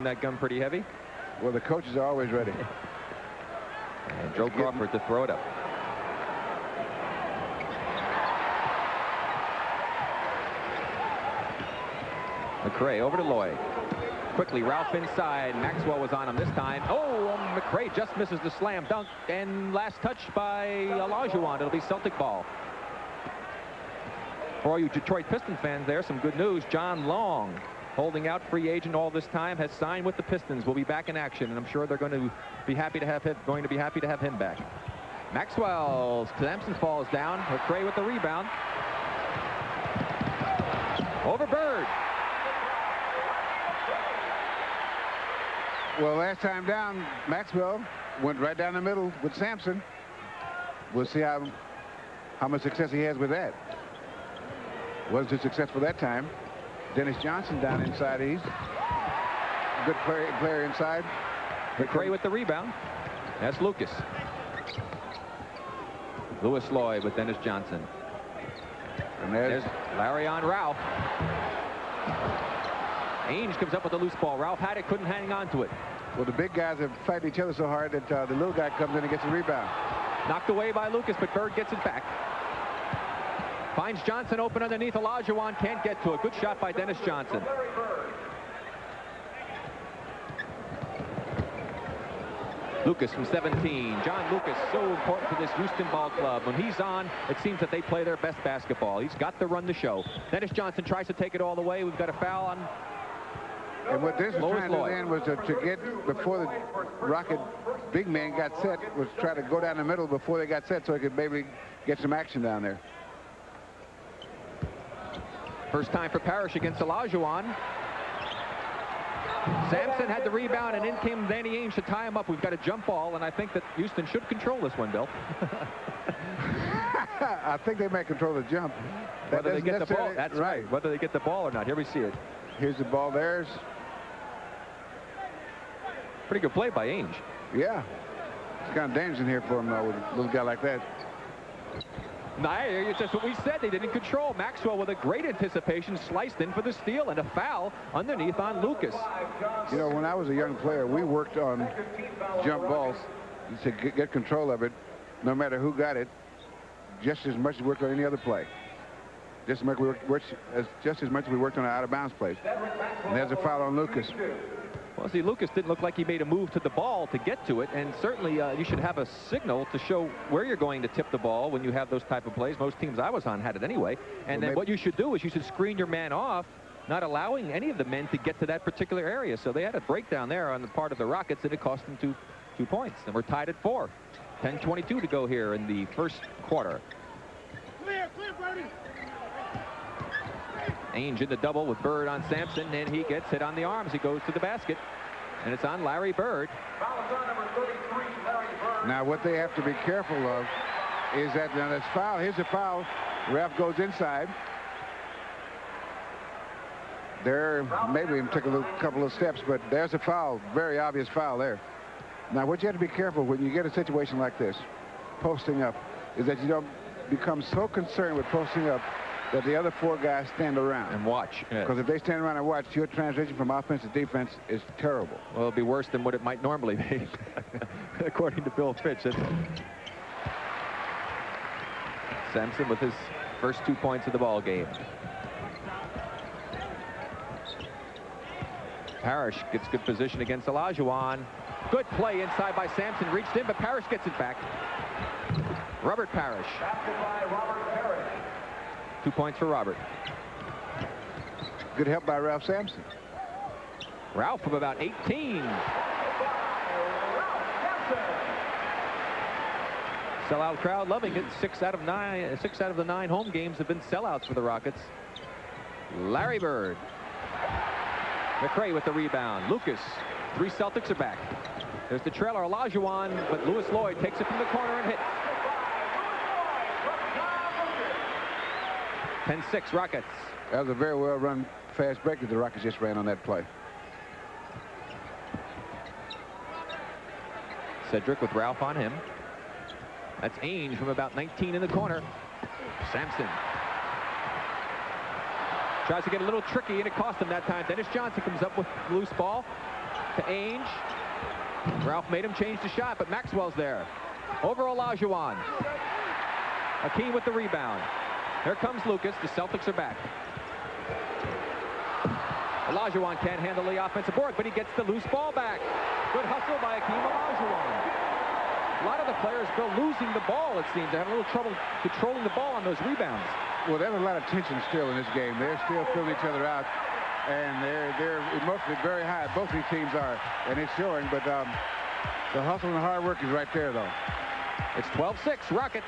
that gun pretty heavy. Well, the coaches are always ready. And Joe Crawford to throw it up. McRae over to Lloyd. Quickly, Ralph inside. Maxwell was on him this time. Oh, McRae just misses the slam dunk. And last touch by Olajuwon. It'll be Celtic ball. For all you Detroit Piston fans there, some good news. John Long, holding out, free agent all this time, has signed with the Pistons. Will be back in action, and I'm sure they're going to be happy to have him, back. Maxwell, Sampson falls down. McRae with the rebound. Over Bird. Well, last time down, Maxwell went right down the middle with Sampson. We'll see how much success he has with that. Wasn't too successful that time. Dennis Johnson down inside. He's a good player inside. McRae with the rebound. That's Lucas. Lewis Lloyd with Dennis Johnson. And there's Larry on Ralph. Ainge comes up with the loose ball. Ralph had it, couldn't hang on to it. Well, the big guys have fighting each other so hard that the little guy comes in and gets the rebound. Knocked away by Lucas, but Bird gets it back. Finds Johnson open underneath. Olajuwon can't get to it. Good shot by Dennis Johnson. Lucas from 17. John Lucas, so important to this Houston ball club. When he's on, it seems that they play their best basketball. He's got to run the show. Dennis Johnson tries to take it all the way. We've got a foul on. And what this was trying to do then was to get, before the Rocket big man got set, was try to go down the middle before they got set so he could maybe get some action down there. First time for Parrish against Olajuwon. Sampson had the rebound, and in came Danny Ainge to tie him up. We've got a jump ball, and I think that Houston should control this one, Bill. I think they might control the jump. Whether they get the ball, that's right. Whether they get the ball or not. Here we see it. Here's the ball. There's. Pretty good play by Ainge. Yeah. It's kind of dangerous in here for him, with a little guy like that. No, that's what we said. They didn't control. Maxwell with a great anticipation sliced in for the steal and a foul underneath on Lucas. You know, when I was a young player, we worked on jump balls to get control of it, no matter who got it, just as much as we worked on any other play. Just as much as we worked on an out-of-bounds play. And there's a foul on Lucas. Well, see, Lucas didn't look like he made a move to the ball to get to it, and certainly you should have a signal to show where you're going to tip the ball when you have those type of plays. Most teams I was on had it anyway. And then what you should do is you should screen your man off, not allowing any of the men to get to that particular area. So they had a breakdown there on the part of the Rockets, and it cost them two points. And we're tied at 4. 10:22 to go here in the first quarter. Clear, Brody. Ainge in the double with Bird on Sampson, and he gets hit on the arms. He goes to the basket, and it's on Larry Bird. Now, what they have to be careful of is that now this foul. Here's a foul. Ref goes inside. There, maybe he took a couple of steps, but there's a foul. Very obvious foul there. Now, what you have to be careful when you get a situation like this, posting up, is that you don't become so concerned with posting up that the other 4 guys stand around and watch. Because if they stand around and watch, your transition from offense to defense is terrible. Well, it'll be worse than what it might normally be, according to Bill Fitch. Sampson with his first 2 points of the ball game. Parrish gets good position against Olajuwon. Good play inside by Sampson. Reached in, but Parrish gets it back. Robert Parrish. 2 points for Robert. Good help by Ralph Sampson. Ralph from about 18. Sellout crowd loving it. 6 out of the 9 home games have been sellouts for the Rockets. Larry Bird. McRae with the rebound. Lucas. 3 Celtics are back. There's the trailer, Olajuwon, but Lewis Lloyd takes it from the corner and hits. 10-6 Rockets. That was a very well run fast break that the Rockets just ran on that play. Cedric with Ralph on him. That's Ainge from about 19 in the corner. Sampson tries to get a little tricky, and it cost him that time. Dennis Johnson comes up with loose ball. to Ainge. Ralph made him change the shot, but Maxwell's there. Over Olajuwon. Hakeem with the rebound. Here comes Lucas. The Celtics are back. Olajuwon can't handle the offensive board, but he gets the loose ball back. Good hustle by Hakeem Olajuwon. A lot of the players still losing the ball, it seems. They're having a little trouble controlling the ball on those rebounds. Well, there's a lot of tension still in this game. They're still filling each other out, and they're emotionally very high. Both these teams are, and it's showing, but the hustle and the hard work is right there, though. It's 12-6, Rockets.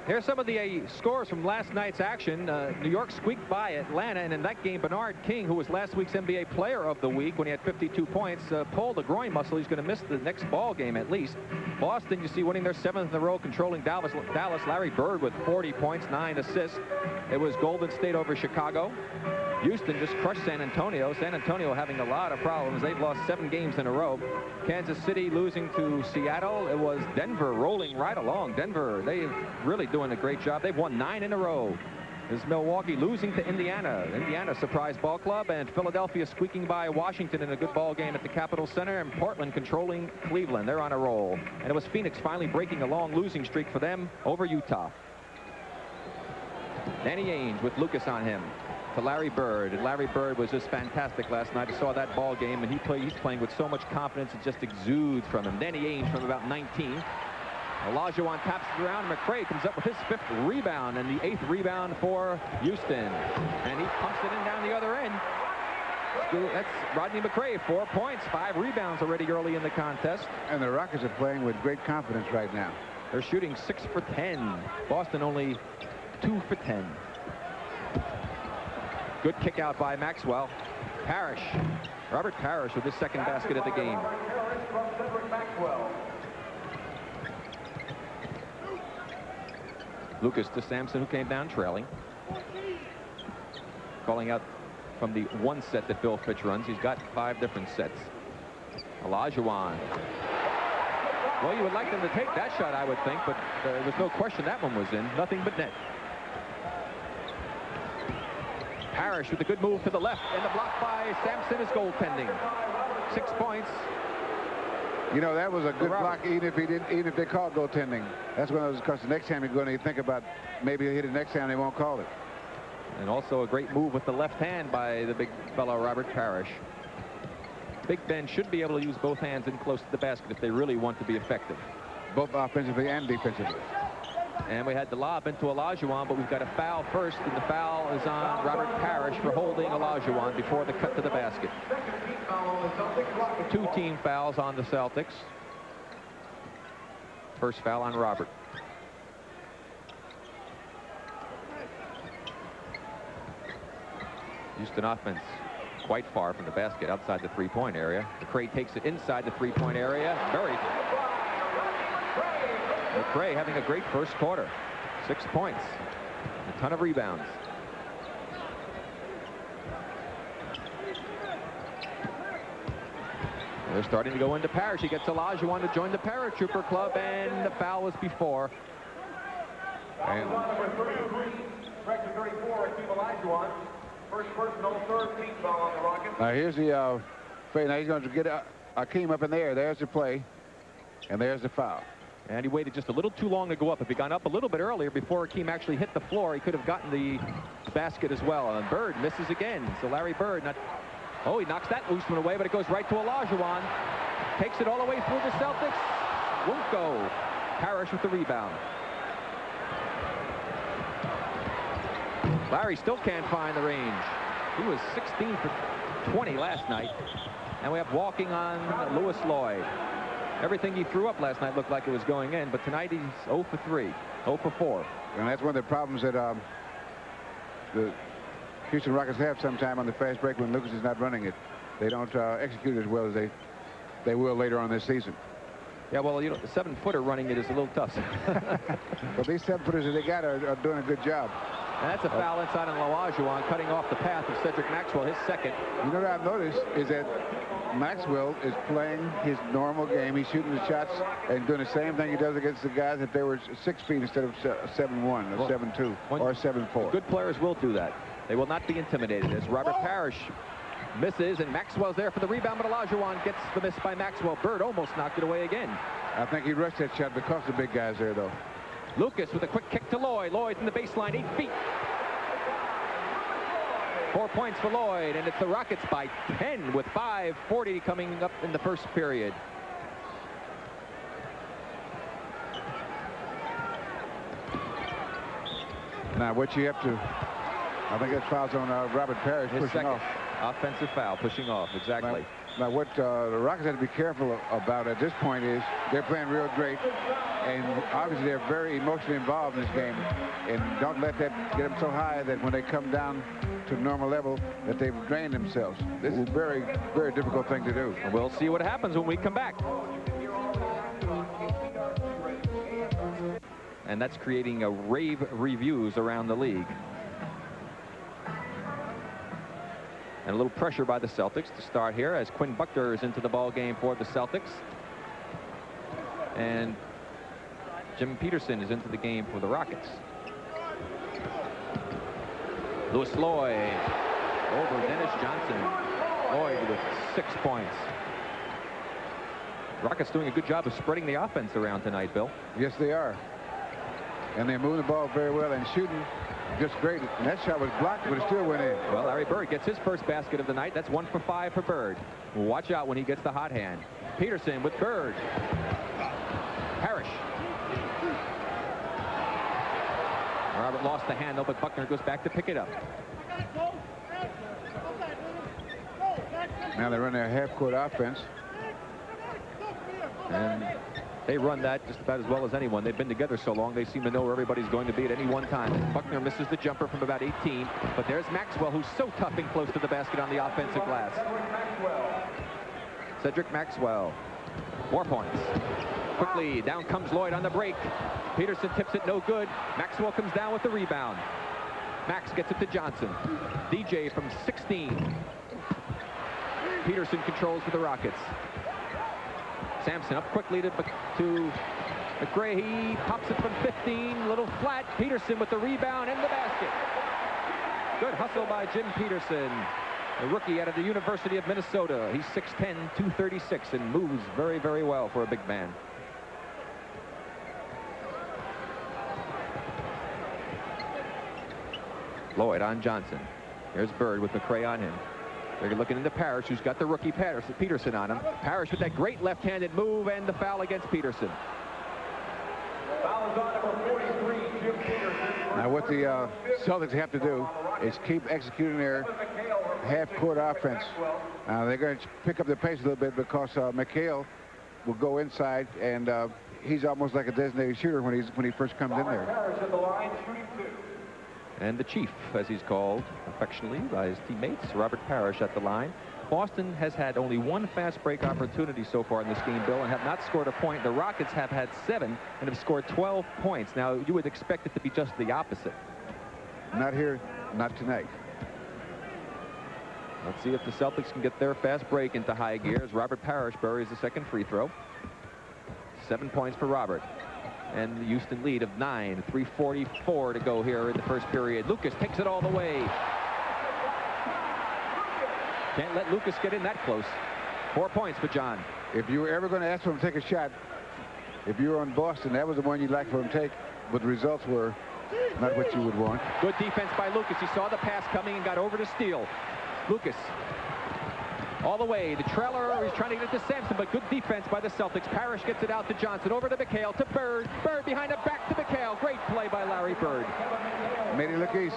Here's some of the scores from last night's action. New York squeaked by Atlanta, and in that game, Bernard King, who was last week's NBA Player of the Week when he had 52 points, pulled a groin muscle. He's going to miss the next ball game at least. Boston, you see, winning their 7th in a row, controlling Dallas. Larry Bird with 40 points, 9 assists. It was Golden State over Chicago. Houston just crushed San Antonio. San Antonio having a lot of problems. They've lost 7 games in a row. Kansas City losing to Seattle. It was Denver rolling right along. Denver, they're really doing a great job. They've won 9 in a row. There's Milwaukee losing to Indiana. Indiana surprise ball club, and Philadelphia squeaking by Washington in a good ball game at the Capitol Center, and Portland controlling Cleveland. They're on a roll. And it was Phoenix finally breaking a long losing streak for them over Utah. Danny Ainge with Lucas on him. To Larry Bird, and Larry Bird was just fantastic last night. I saw that ball game, and he's playing with so much confidence. It just exudes from him. Danny Ainge from about 19. Olajuwon taps it around, and McRae comes up with his 5th rebound and the 8th rebound for Houston, and he pumps it in down the other end. That's Rodney McRae, 4 points, 5 rebounds already early in the contest. And the Rockets are playing with great confidence right now. They're shooting 6 for 10. Boston only 2 for 10. Good kick out by Maxwell. Parrish. Robert Parrish with his 2nd basket of the game. Lucas to Sampson, who came down trailing. Calling out from the 1 set that Bill Fitch runs. He's got 5 different sets. Olajuwon. Well, you would like them to take that shot, I would think, but there was no question that one was in. Nothing but net. Parrish with a good move to the left, and the block by Sampson is goaltending. 6 points. You know, that was a good block, even if they called goaltending. That's one of those, because the next time you're going to think about maybe he'll hit it next time, they won't call it. And also a great move with the left hand by the big fellow Robert Parrish. Big Ben should be able to use both hands in close to the basket if they really want to be effective. Both offensively and defensively. And we had the lob into Olajuwon, but we've got a foul first, and the foul is on Robert Parrish for holding Olajuwon before the cut to the basket. 2 team fouls on the Celtics. First foul on Robert. Houston offense quite far from the basket, outside the 3-point area. McRae takes it inside the 3-point area. Buried. McRae having a great first quarter. 6 points. A ton of rebounds. They're starting to go into Parrish. He gets Olajuwon to join the Paratrooper Club, and the foul was before. And First personal, 3rd team foul on the Rockets. now here's the play. Now he's going to get Hakeem up in there. There's the play, and there's the foul. And he waited just a little too long to go up. If he got up a little bit earlier before Hakeem actually hit the floor, he could have gotten the basket as well. And Bird misses again. So Larry Bird, he knocks that loose one away, but it goes right to Olajuwon. Takes it all the way through the Celtics. Won't go. Parrish with the rebound. Larry still can't find the range. He was 16 for 20 last night. And we have walking on Lewis Lloyd. Everything he threw up last night looked like it was going in, but tonight he's 0 for 3, 0 for 4. And that's one of the problems that the Houston Rockets have sometime on the fast break when Lucas is not running it. They don't execute as well as they will later on this season. Yeah, well, you know, the 7-footer running it is a little tough. But these 7-footers that they got are doing a good job. And that's a foul inside on Olajuwon, cutting off the path of Cedric Maxwell, his second. You know what I've noticed is that Maxwell is playing his normal game. He's shooting the shots and doing the same thing he does against the guys if they were 6 feet instead of 7'1", or 7'2", or 7'4". Good players will do that. They will not be intimidated. As Robert Parrish misses, and Maxwell's there for the rebound, but Olajuwon gets the miss by Maxwell. Bird almost knocked it away again. I think he rushed that shot because the big guys there, though. Lucas with a quick kick to Lloyd. Lloyd in the baseline, 8 feet. 4 points for Lloyd, and it's the Rockets by 10 with 5:40 coming up in the first period. Now, what you have to, I think that foul's on Robert Parrish His pushing second off. Offensive foul, pushing off, exactly. Now what the Rockets have to be careful about at this point is they're playing real great, and obviously they're very emotionally involved in this game, and don't let that get them so high that when they come down to normal level that they've drained themselves. This is a very, very difficult thing to do. We'll see what happens when we come back. And that's creating a rave reviews around the league. And a little pressure by the Celtics to start here as Quinn Buckner is into the ball game for the Celtics. And Jim Peterson is into the game for the Rockets. Louis Lloyd over Dennis Johnson. Lloyd with 6 points. Rockets doing a good job of spreading the offense around tonight, Bill. Yes, they are. And they're moving the ball very well and shooting just great. And that shot was blocked, but it still went in. Well, Larry Bird gets his first basket of the night. That's 1 for 5 for Bird. Watch out when he gets the hot hand. Peterson with Bird. Parrish. Robert lost the handle, but Buckner goes back to pick it up. Now they run their half-court offense. And they run that just about as well as anyone. They've been together so long, they seem to know where everybody's going to be at any one time. Buckner misses the jumper from about 18, but there's Maxwell, who's so tough and close to the basket on the offensive glass. Cedric Maxwell. 4 points. Quickly, down comes Lloyd on the break. Peterson tips it, no good. Maxwell comes down with the rebound. Max gets it to Johnson. DJ from 16. Peterson controls for the Rockets. Sampson up quickly to McRae. He pops it from 15, little flat. Peterson with the rebound and the basket. Good hustle by Jim Peterson, a rookie out of the University of Minnesota. He's 6'10", 236, and moves very, very well for a big man. Lloyd on Johnson. Here's Bird with McRae on him. They're looking into Parrish, who's got the rookie Peterson on him. Parrish with that great left-handed move and the foul against Peterson. Foul is on number 43, Jim Peterson. Now what the Celtics have to do is keep executing their half-court offense. They're going to pick up the pace a little bit because McHale will go inside, and he's almost like a designated shooter when he first comes in there. Parrish at the line, shooting 2. And the Chief, as he's called affectionately by his teammates, Robert Parrish at the line. Boston has had only 1 fast break opportunity so far in this game, Bill, and have not scored a point. The Rockets have had 7 and have scored 12 points. Now, you would expect it to be just the opposite. Not here, not tonight. Let's see if the Celtics can get their fast break into high gear as Robert Parrish buries the second free throw. 7 points for Robert. And the Houston lead of 9, 3:44 to go here in the first period. Lucas takes it all the way. Can't let Lucas get in that close. 4 points for John. If you were ever going to ask for him to take a shot, if you were on Boston, that was the one you'd like for him to take, but the results were not what you would want. Good defense by Lucas. He saw the pass coming and got over to steal. Lucas all the way. The trailer, he's trying to get it to Sampson, but good defense by the Celtics. Parrish gets it out to Johnson, over to McHale, to Bird. Bird behind it, back to McHale. Great play by Larry Bird. Made it look easy.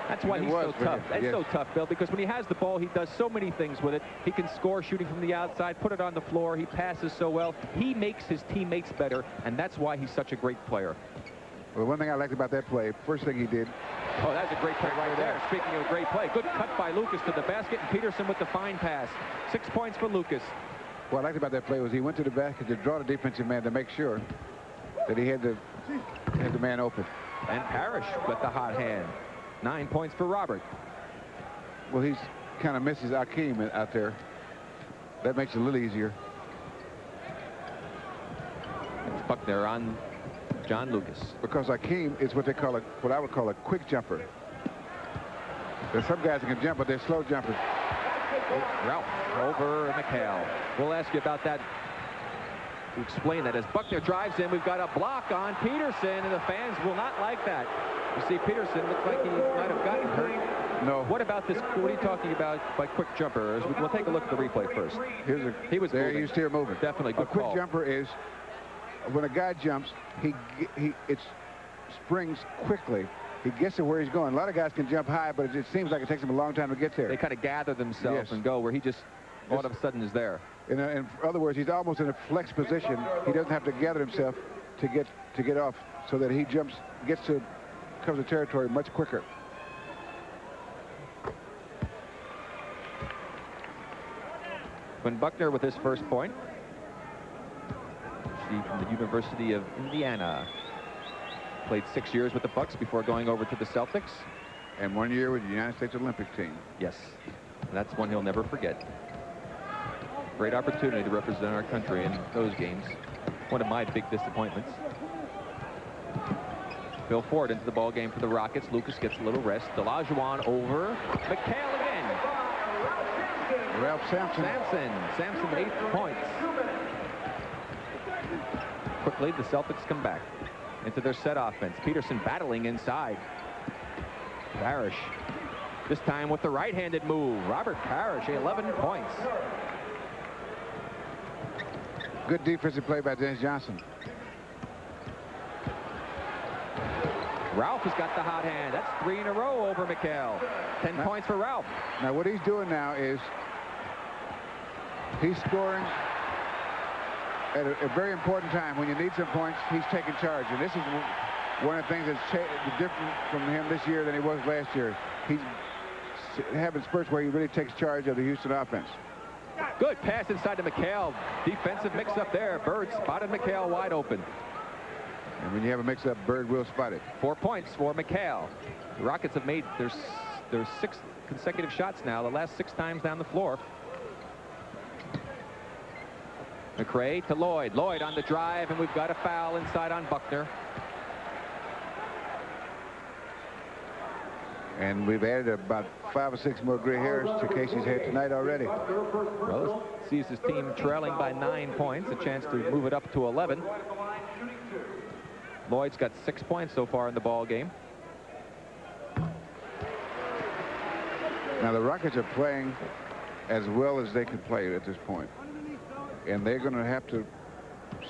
That's why he's so tough. That's yes. so tough, Bill, because when he has the ball, he does so many things with it. He can score shooting from the outside, put it on the floor. He passes so well. He makes his teammates better, and that's why he's such a great player. Well, one thing I liked about that play, first thing he did. Oh, that's a great play right there. Speaking of a great play, good cut by Lucas to the basket, and Peterson with the fine pass. 6 points for Lucas. What I liked about that play was he went to the basket to draw the defensive man to make sure that he had the Has the man open. And Parrish with the hot hand. 9 points for Robert. Well, he's kind of misses Akeem out there. That makes it a little easier. It's Buckner on John Lucas. Because Akeem is what I would call a quick jumper. There's some guys that can jump, but they're slow jumpers. Ralph over McHale. We'll ask you about that. To explain that as Buckner drives in, we've got a block on Peterson, and the fans will not like that. You see, Peterson looks like he might have gotten hurt. No. What about this? What are you talking about by quick jumper? We'll take a look at the replay first. He was there. moving. You see him moving. Definitely good A quick call. jumper is when a guy jumps, it springs quickly. He gets to where he's going. A lot of guys can jump high, but it seems like it takes them a long time to get there. They kind of gather themselves and go where he just all of a sudden is there. In other words, he's almost in a flex position. He doesn't have to gather himself to get off, so that he comes to territory much quicker. When Buckner with his first point. She from the University of Indiana. Played 6 years with the Bucks before going over to the Celtics. And 1 year with the United States Olympic team. Yes, that's one he'll never forget. Great opportunity to represent our country in those games. One of my big disappointments. Bill Ford into the ball game for the Rockets. Lucas gets a little rest. Olajuwon over. McHale again. Ralph Sampson. Sampson 8 points. Quickly, the Celtics come back into their set offense. Peterson battling inside. Parrish. This time with the right-handed move. Robert Parrish, 11 points. Good defensive play by Dennis Johnson. Ralph has got the hot hand. That's 3 in a row over McHale. 10 points for Ralph. Now what he's doing now is he's scoring at a very important time. When you need some points, he's taking charge. And this is one of the things that's different from him this year than he was last year. He's having spurts where he really takes charge of the Houston offense. Good pass inside to McHale. Defensive mix-up there. Bird spotted McHale wide open. And when you have a mix-up, Bird will spot it. 4 points for McHale. The Rockets have made their 6 consecutive shots now, the last 6 times down the floor. McRae to Lloyd. Lloyd on the drive, and we've got a foul inside on Buckner. And we've added about 5 or 6 more gray hairs to Casey's head tonight already. Well, sees his team trailing by 9 points, a chance to move it up to 11. Lloyd's got 6 points so far in the ball game. Now the Rockets are playing as well as they can play at this point, and they're going to have to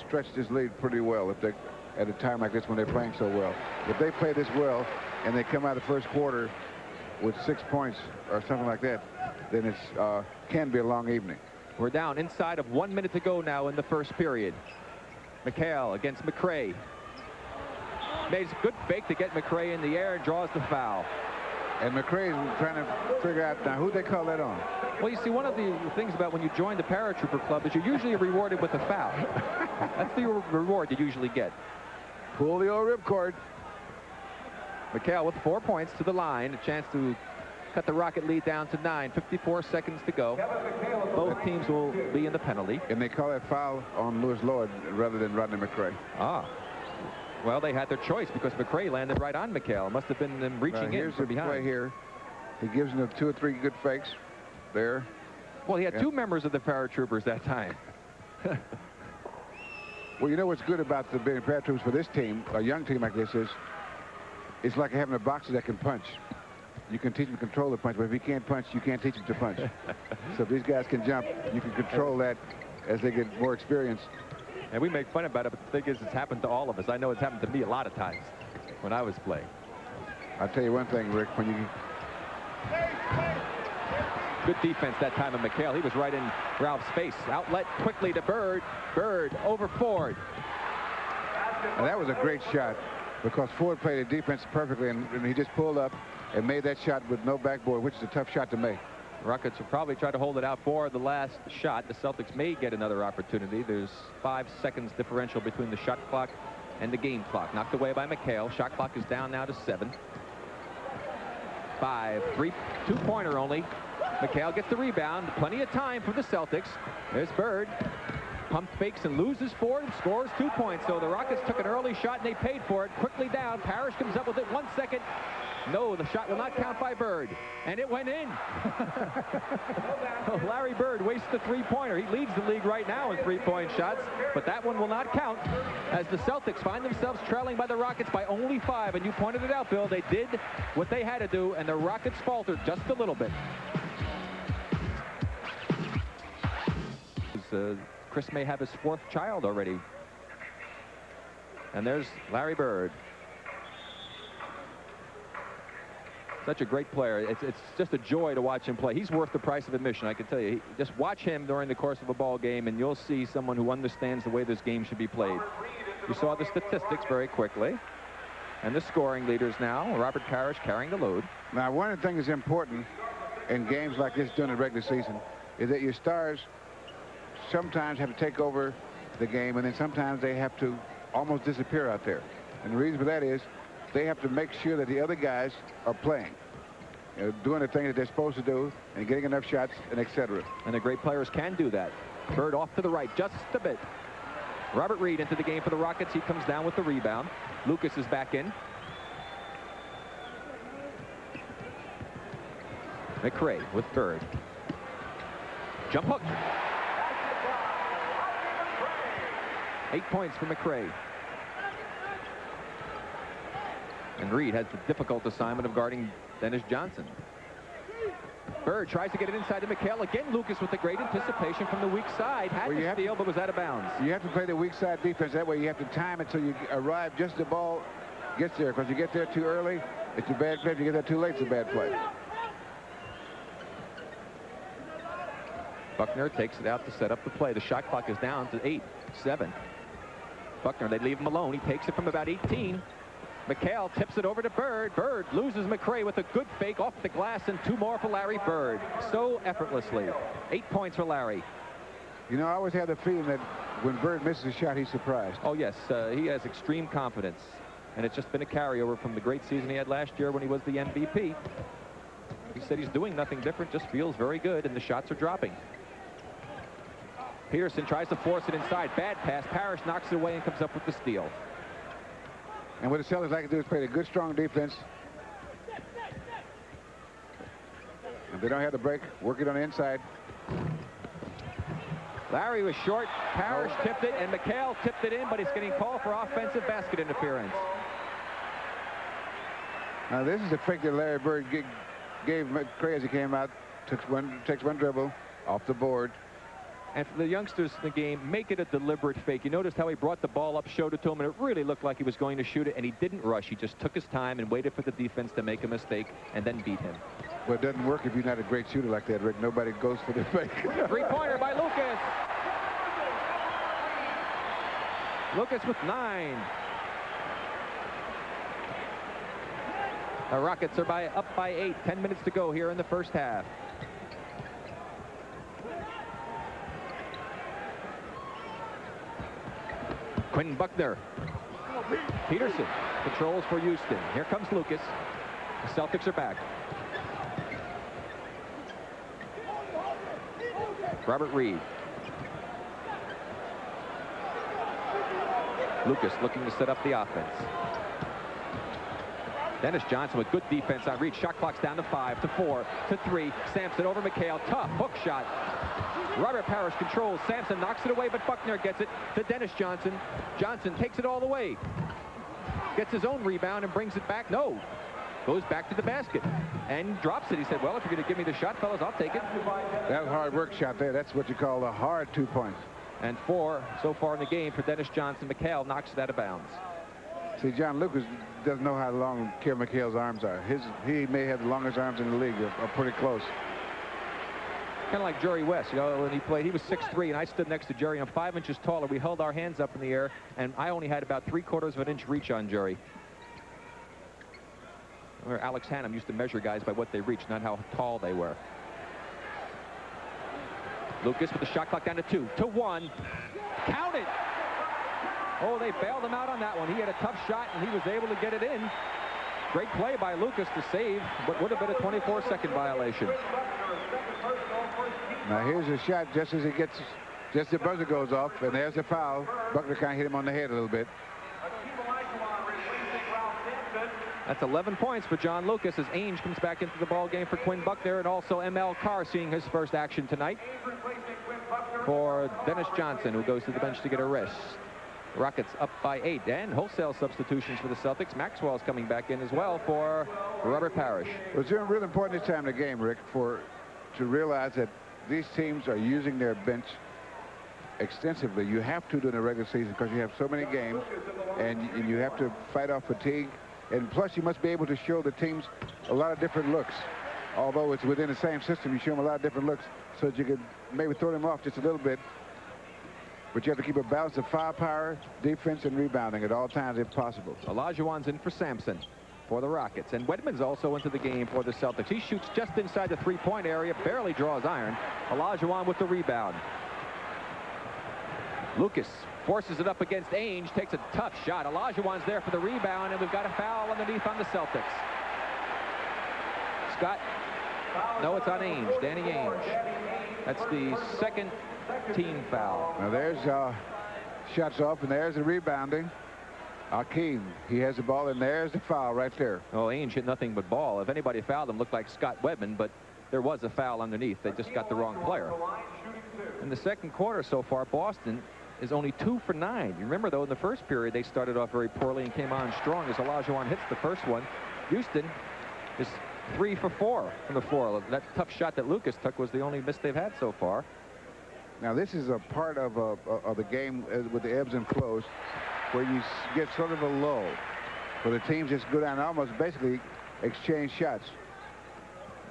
stretch this lead pretty well if they, at a time like this when they're playing so well. If they play this well and they come out of the first quarter with 6 points or something like that, then it's can be a long evening. We're down inside of 1 minute to go now in the first period. McHale against McRae. Made a good fake to get McRae in the air and draws the foul. And McRae is trying to figure out now who they call that on. Well, you see, one of the things about when you join the paratrooper club is you're usually rewarded with a foul. That's the reward you usually get. Pull the old ripcord. McHale with 4 points to the line. A chance to cut the Rocket lead down to 9. 54 seconds to go. Both teams will be in the penalty. And they call that foul on Lewis Lloyd rather than Rodney McRae. Ah. Well, they had their choice because McRae landed right on McHale. Must have been them reaching in from behind. Play here. He gives them 2 or 3 good fakes there. Well, he had 2 members of the paratroopers that time. Well, you know what's good about the being paratroopers for this team, a young team like this, is it's like having a boxer that can punch. You can teach him to control the punch, but if he can't punch, you can't teach him to punch. So if these guys can jump, you can control that as they get more experience. And we make fun about it, but the thing is, it's happened to all of us. I know it's happened to me a lot of times when I was playing. I'll tell you one thing, Rick, when you... Good defense that time of McHale. He was right in Ralph's face. Outlet quickly to Bird. Bird over Ford. And that was a great shot because Ford played the defense perfectly, and he just pulled up and made that shot with no backboard, which is a tough shot to make. Rockets will probably try to hold it out for the last shot. The Celtics may get another opportunity. There's 5 seconds differential between the shot clock and the game clock. Knocked away by McHale. Shot clock is down now to 7. 5, 3, 2-pointer only. McHale gets the rebound. Plenty of time for the Celtics. There's Bird. Pump fakes and loses 4 and scores 2 points. So the Rockets took an early shot and they paid for it. Quickly down. Parrish comes up with it. 1 second. No, the shot will not count by Bird. And it went in. Larry Bird wastes the 3-pointer. He leads the league right now in 3-point shots. But that one will not count as the Celtics find themselves trailing by the Rockets by only 5. And you pointed it out, Bill. They did what they had to do, and the Rockets faltered just a little bit. Chris may have his 4th child already. And there's Larry Bird. Such a great player. It's just a joy to watch him play. He's worth the price of admission, I can tell you. Just watch him during the course of a ball game, and you'll see someone who understands the way this game should be played. You saw the statistics very quickly. And the scoring leaders now, Robert Parrish carrying the load. Now, one of the things that's important in games like this during the regular season is that your stars sometimes have to take over the game, and then sometimes they have to almost disappear out there. And the reason for that is they have to make sure that the other guys are playing, doing the things that they're supposed to do and getting enough shots and etc. And the great players can do that. Bird off to the right just a bit. Robert Reed into the game for the Rockets. He comes down with the rebound. Lucas is back in. McRae with Bird. Jump hook. 8 points for McRae. And Reed has the difficult assignment of guarding Dennis Johnson. Bird tries to get it inside to McHale. Again, Lucas with the great anticipation from the weak side. Had to steal, but was out of bounds. You have to play the weak side defense. That way you have to time it so you arrive just as the ball gets there. Because you get there too early, it's a bad play. If you get there too late, it's a bad play. Buckner takes it out to set up the play. The shot clock is down to 8, 7. Buckner, they leave him alone. He takes it from about 18. McHale tips it over to Bird. Bird loses McRae with a good fake off the glass, and 2 more for Larry Bird. So effortlessly. 8 points for Larry. You know, I always have the feeling that when Bird misses a shot, he's surprised. Oh, yes. He has extreme confidence. And it's just been a carryover from the great season he had last year when he was the MVP. He said he's doing nothing different, just feels very good, and the shots are dropping. Peterson tries to force it inside. Bad pass. Parrish knocks it away and comes up with the steal. And what the Celtics like to do is play a good, strong defense. If they don't have the break, work it on the inside. Larry was short. Parrish tipped it, and McHale tipped it in, but he's getting called for offensive basket interference. Now, this is the fake that Larry Bird gave McRae as he came out. Takes one dribble off the board. And for the youngsters in the game, make it a deliberate fake. You noticed how he brought the ball up, showed it to him, and it really looked like he was going to shoot it, and he didn't rush. He just took his time and waited for the defense to make a mistake and then beat him. Well, it doesn't work if you're not a great shooter like that, Rick. Nobody goes for the fake. 3-pointer by Lucas. Lucas with 9. The Rockets are up by 8. 10 minutes to go here in the first half. Quentin Buckner. Peterson controls for Houston. Here comes Lucas. The Celtics are back. Robert Reed. Lucas looking to set up the offense. Dennis Johnson with good defense on Reed. Shot clock's down to 5, to 4, to 3. Sampson over McHale. Tough hook shot. Robert Parrish controls. Sampson knocks it away, but Buckner gets it to Dennis Johnson. Johnson takes it all the way. Gets his own rebound and brings it back. No. Goes back to the basket and drops it. He said, well, if you're going to give me the shot, fellas, I'll take it. That was a hard work shot there. That's what you call a hard 2 points. And 4 so far in the game for Dennis Johnson. McHale knocks it out of bounds. See, John Lucas doesn't know how long Kevin McHale's arms are. He may have the longest arms in the league, are pretty close. Kind of like Jerry West, you know, when he played, he was 6'3", and I stood next to Jerry. I'm 5 inches taller. We held our hands up in the air, and I only had about 3/4 of an inch reach on Jerry. Where Alex Hannum used to measure guys by what they reached, not how tall they were. Lucas with the shot clock down to 2, to 1. Count it! Oh, they bailed him out on that one. He had a tough shot, and he was able to get it in. Great play by Lucas to save what would have been a 24-second violation. Now here's a shot just as just the buzzer goes off, and there's the foul. Buckner kind of hit him on the head a little bit. That's 11 points for John Lucas as Ainge comes back into the ball game for Quinn Buckner, and also ML Carr seeing his first action tonight for Dennis Johnson, who goes to the bench to get a rest. Rockets up by 8, and wholesale substitutions for the Celtics. Maxwell's coming back in as well for Robert Parrish. Well, it's really important this time in the game, Rick, to realize that these teams are using their bench extensively. You have to during the regular season because you have so many games, and you have to fight off fatigue. And plus, you must be able to show the teams a lot of different looks. Although it's within the same system, you show them a lot of different looks so that you can maybe throw them off just a little bit. But you have to keep a balance of firepower, defense, and rebounding at all times if possible. Olajuwon's in for Sampson for the Rockets. And Wedman's also into the game for the Celtics. He shoots just inside the three-point area, barely draws iron. Olajuwon with the rebound. Lucas forces it up against Ainge, takes a tough shot. Olajuwon's there for the rebound, and we've got a foul underneath on the Celtics. Scott, no, it's on Ainge, Danny Ainge. That's the second team foul. Now there's shots off, and there's the rebounding. Akeem, he has the ball, and there's the foul right there. Oh, Ainge hit nothing but ball. If anybody fouled him, looked like Scott Wedman, but there was a foul underneath. They just got the wrong player. In the second quarter so far, Boston is only 2 for 9. You remember, though, in the first period, they started off very poorly and came on strong as Olajuwon hits the first one. Houston is 3 for 4 from the floor. That tough shot that Lucas took was the only miss they've had so far. Now, this is a part of the game with the ebbs and flows where you get sort of a lull, where the teams just go down and almost basically exchange shots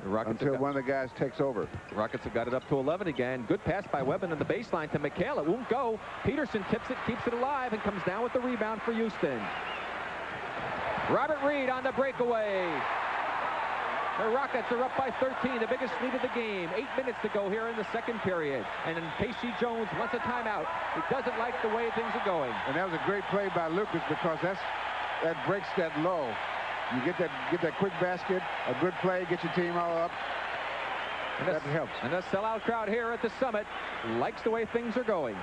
until one of the guys takes over. The Rockets have got it up to 11 again. Good pass by Webben in the baseline to McHale. It won't go. Peterson tips it, keeps it alive, and comes down with the rebound for Houston. Robert Reed on the breakaway. The Rockets are up by 13, the biggest lead of the game. 8 minutes to go here in the second period. And then Casey Jones wants a timeout. He doesn't like the way things are going. And that was a great play by Lucas because that breaks that low. You get that quick basket, a good play, get your team all up. And that helps. And the sellout crowd here at the Summit likes the way things are going.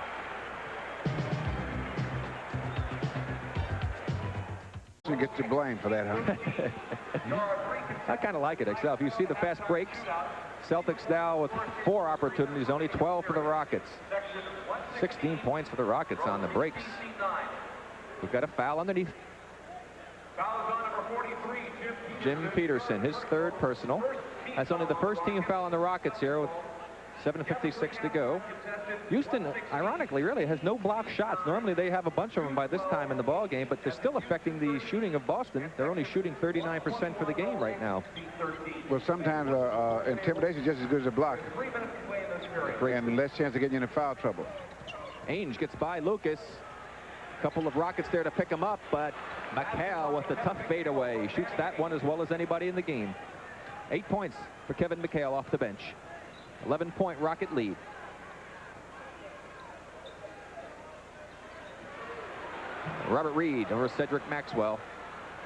You get to blame for that, huh? I kind of like it myself. You see the fast breaks. Celtics now with 4 opportunities, only 12 for the Rockets. 16 points for the Rockets on the breaks. We've got a foul underneath. Jim Peterson, his third personal. That's only the first team foul on the Rockets here with 7:56 to go. Houston, ironically, really has no block shots. Normally they have a bunch of them by this time in the ball game, but they're still affecting the shooting of Boston. They're only shooting 39% for the game right now. Well, sometimes intimidation is just as good as a block. And less chance of getting you into foul trouble. Ainge gets by Lucas. A couple of Rockets there to pick him up, but McHale with the tough fadeaway. Shoots that one as well as anybody in the game. 8 points for Kevin McHale off the bench. 11-point Rocket lead. Robert Reed over Cedric Maxwell.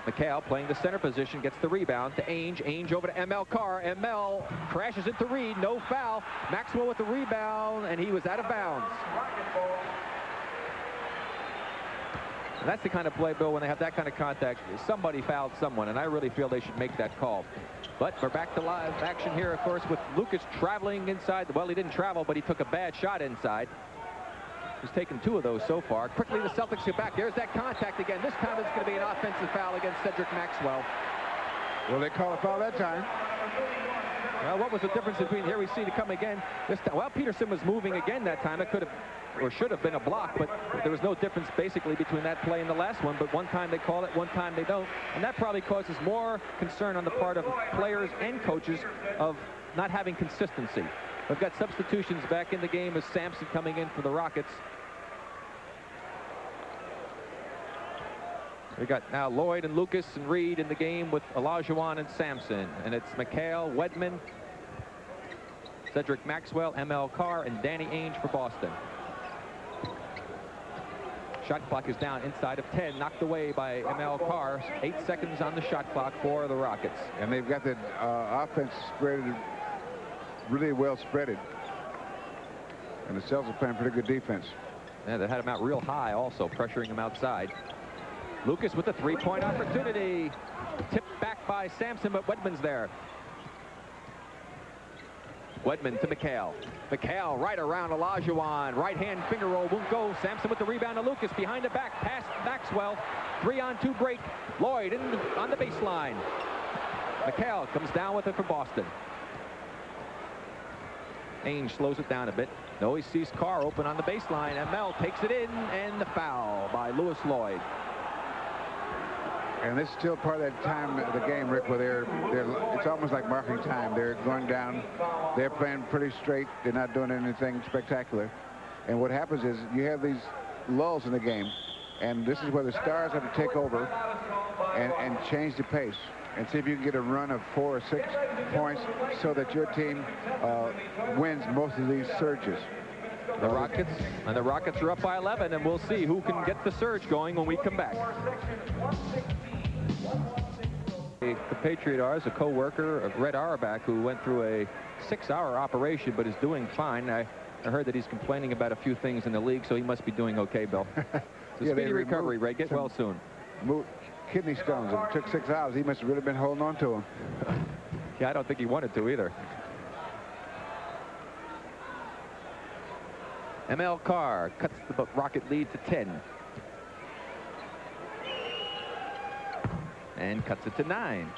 McHale playing the center position, gets the rebound to Ainge. Ainge over to ML Carr. ML crashes into Reed, no foul. Maxwell with the rebound, and he was out of bounds. And that's the kind of play, Bill, when they have that kind of contact. Somebody fouled someone, and I really feel they should make that call. But we're back to live action here, of course, with Lucas traveling inside. Well, he didn't travel, but he took a bad shot inside. He's taken 2 of those so far. Quickly, the Celtics get back. There's that contact again. This time it's going to be an offensive foul against Cedric Maxwell. Well, they call a foul that time. Well, what was the difference between here we see to come again this time? Well, Peterson was moving again that time. It could have or should have been a block, but there was no difference basically between that play and the last one. But one time they call it, one time they don't. And that probably causes more concern on the part of players and coaches of not having consistency. We've got substitutions back in the game as Sampson coming in for the Rockets. We got now Lloyd and Lucas and Reed in the game with Olajuwon and Sampson. And it's McHale, Wedman, Cedric Maxwell, ML Carr, and Danny Ainge for Boston. Shot clock is down inside of 10, knocked away by ML Carr. 8 seconds on the shot clock for the Rockets. And they've got the offense spread really well spreaded. And the Celtics are playing pretty good defense. Yeah, they had him out real high also, pressuring him outside. Lucas with the three-point opportunity. Tipped back by Sampson, but Wedman's there. Wedman to McHale. McHale right around Olajuwon. Right-hand finger roll won't go. Sampson with the rebound to Lucas. Behind the back, past Maxwell. 3-on-2 break. Lloyd on the baseline. McHale comes down with it for Boston. Ainge slows it down a bit. No, he sees Carr open on the baseline. ML takes it in, and the foul by Lewis Lloyd. And this is still part of that time of the game, Rick, where it's almost like marking time. They're going down. They're playing pretty straight. They're not doing anything spectacular. And what happens is you have these lulls in the game, and this is where the stars have to take over and change the pace and see if you can get a run of 4 or 6 points so that your team wins most of these surges. The Rockets are up by 11, and we'll see who can get the surge going when we come back. A compatriot of ours, a co-worker, Red Auerbach, who went through a 6-hour operation but is doing fine. I heard that he's complaining about a few things in the league, so he must be doing okay, Bill. It's a speedy recovery, Ray. Get well soon. Kidney stones. It took 6 hours. He must have really been holding on to them. Yeah, I don't think he wanted to either. ML Carr cuts the Rocket lead to 10. And cuts it to 9.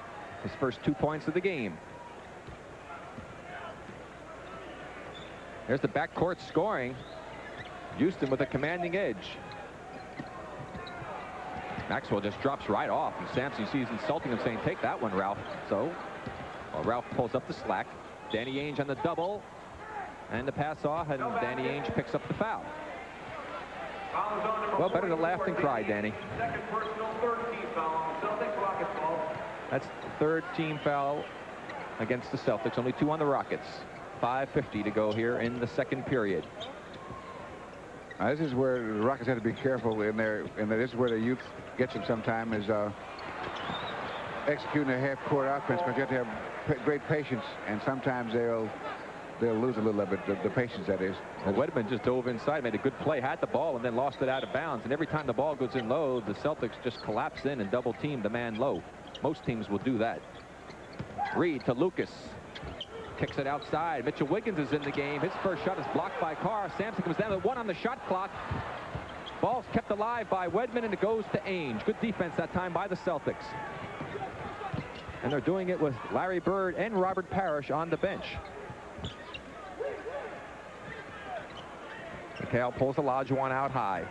His first 2 points of the game. There's the backcourt scoring. Houston with a commanding edge. Maxwell just drops right off, and Sampson sees insulting him, saying, "Take that one, Ralph." So, Ralph pulls up the slack. Danny Ainge on the double. And the pass off, and Danny Ainge picks up the foul. Well, better to laugh than cry, Danny. Second personal, third team foul on Celtics. Rockets ball. That's the third team foul against the Celtics. Only 2 on the Rockets. 5:50 to go here in the second period. This is where the Rockets have to be careful in there, and this is where the youth gets them sometime, is executing a half-court offense, because you have to have great patience, and sometimes they'll lose a little of it, the patience, that is. Well, Wedman just dove inside, made a good play, had the ball, and then lost it out of bounds. And every time the ball goes in low, the Celtics just collapse in and double-team the man low. Most teams will do that. Reed to Lucas. Kicks it outside. Mitchell Wiggins is in the game. His first shot is blocked by Carr. Sampson comes down to 1 on the shot clock. Ball's kept alive by Wedman, and it goes to Ainge. Good defense that time by the Celtics. And they're doing it with Larry Bird and Robert Parrish on the bench. McHale pulls Olajuwon out high.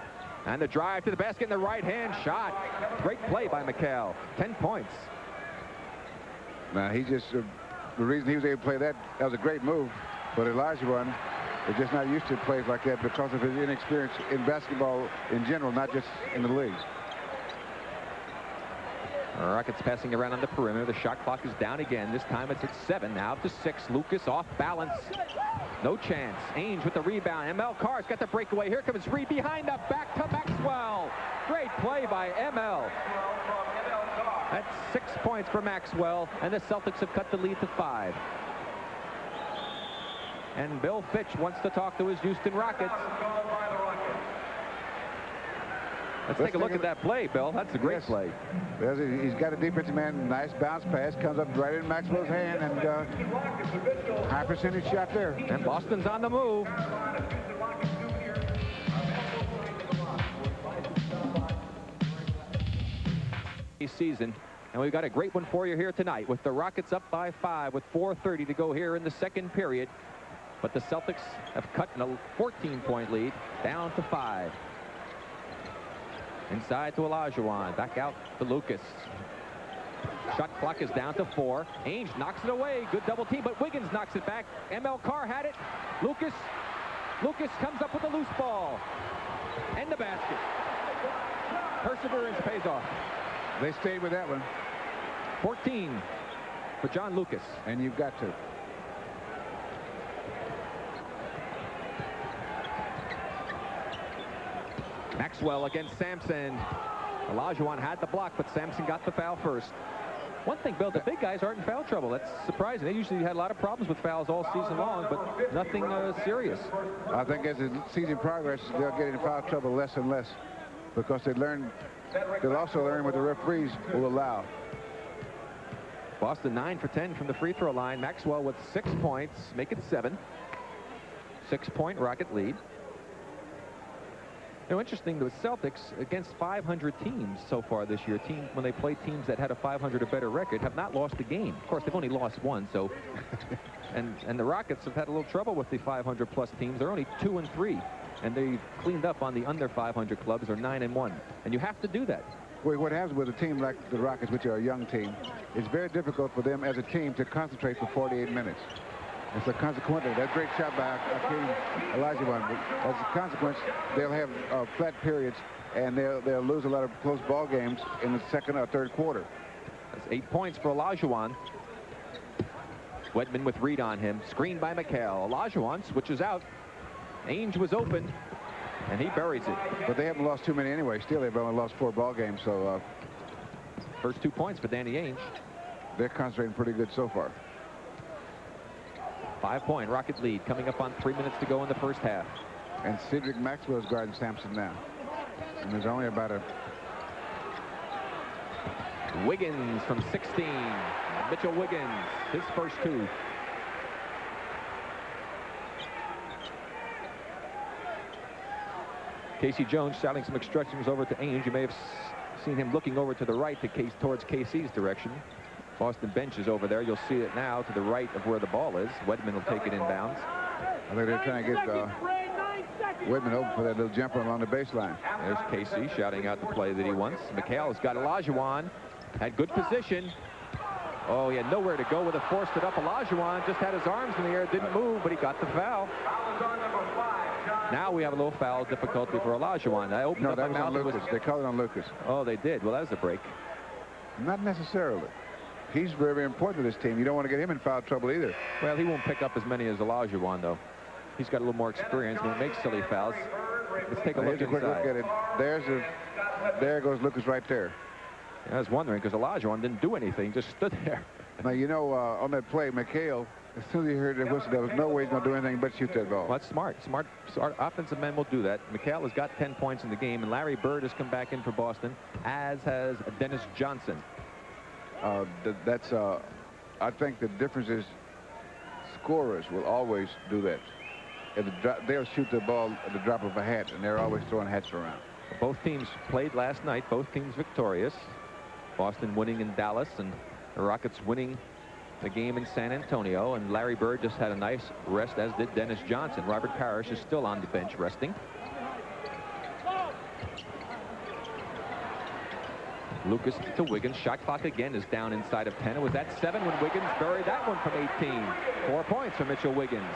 And the drive to the basket in the right-hand shot. Great play by McHale. 10 points. Now, he just... the reason he was able to play that was a great move, but Olajuwon is just not used to plays like that because of his inexperience in basketball in general, not just in the league. Rockets passing around on the perimeter. The shot clock is down again. This time it's at 7. Now to 6. Lucas off balance. No chance. Ainge with the rebound. ML Carr's got the breakaway. Here comes Reed behind the back to Maxwell. Great play by ML. That's 6 points for Maxwell, and the Celtics have cut the lead to 5. And Bill Fitch wants to talk to his Houston Rockets. Let's take a look at that play, Bill. That's a great play. He's got a defensive man. Nice bounce pass. Comes up right in Maxwell's hand, and high percentage shot there. And Boston's on the move. Season, and we've got a great one for you here tonight with the Rockets up by 5 with 4:30 to go here in the second period. But the Celtics have cut a 14-point lead down to 5. Inside to Olajuwon, back out to Lucas. Shot clock is down to 4. Ainge knocks it away. Good double team, but Wiggins knocks it back. ML Carr had it. Lucas comes up with a loose ball. And the basket. Perseverance pays off. They stayed with that one. 14 for John Lucas. And you've got to. Maxwell against Sampson. Olajuwon had the block, but Sampson got the foul first. One thing, Bill, the big guys aren't in foul trouble. That's surprising. They usually had a lot of problems with fouls all season long, but nothing serious. I think as the season progresses, they'll get in foul trouble less and less because they'll also learn what the referees will allow. Boston 9 for 10 from the free throw line. Maxwell with 6 points, make it 7. 6-point Rocket lead. You know, interesting, the Celtics against 500 teams so far this year, when they play teams that had a 500 or better record, have not lost a game. Of course, they've only lost one, so and the Rockets have had a little trouble with the 500 plus teams. They're only 2 and 3, and they've cleaned up on the under 500 clubs. They're 9 and 1, and you have to do that. Well, what happens with a team like the Rockets, which are a young team, it's very difficult for them as a team to concentrate for 48 minutes. And so consequently, that great shot by Olajuwon, as a consequence, they'll have flat periods, and they'll lose a lot of close ball games in the second or third quarter. That's 8 points for Olajuwon. Wedman with Reed on him, screened by McHale. Olajuwon switches out. Ainge was open, and he buries it. But they haven't lost too many anyway. Still, they've only lost 4 ball games, so first 2 points for Danny Ainge. They're concentrating pretty good so far. 5-point Rocket lead coming up on 3 minutes to go in the first half. And Cedric Maxwell's guarding Sampson now. And there's only about a... Wiggins from 16. Mitchell Wiggins, his first 2. Casey Jones shouting some instructions over to Ainge. You may have seen him looking over to the right towards KC's direction. Boston bench is over there. You'll see it now to the right of where the ball is. Wedman will take it inbounds. I think they're trying to get Wedman open for that little jumper along the baseline. There's Casey shouting out the play that he wants. McHale's got Olajuwon. Had good position. Oh, he had nowhere to go with it. Forced it up. Olajuwon just had his arms in the air. Didn't move, but he got the foul. Now we have a little foul difficulty for Olajuwon. I opened no, up that my was on mouth. Lucas. They called it on Lucas. Oh, they did. Well, that was a break. Not necessarily. He's very, very important to this team. You don't want to get him in foul trouble either. Well, he won't pick up as many as Olajuwon, though. He's got a little more experience when he makes silly fouls. Let's take a look Here's a quick look at it. There goes Lucas right there. I was wondering because Olajuwon didn't do anything, just stood there. Now, you know, on that play, McHale, as soon as he heard the whistle, there was no way he's going to do anything but shoot that ball. Well, that's smart. Smart offensive men will do that. McHale has got 10 points in the game, and Larry Bird has come back in for Boston, as has Dennis Johnson. I think the difference is scorers will always do that. They'll shoot the ball at the drop of a hat, and they're always throwing hats around. Both teams played last night. Both teams victorious. Boston winning in Dallas, and the Rockets winning the game in San Antonio. And Larry Bird just had a nice rest, as did Dennis Johnson. Robert Parrish is still on the bench resting. Lucas to Wiggins. Shot clock again is down inside of 10. It was at 7 when Wiggins buried that one from 18. 4 points for Mitchell Wiggins.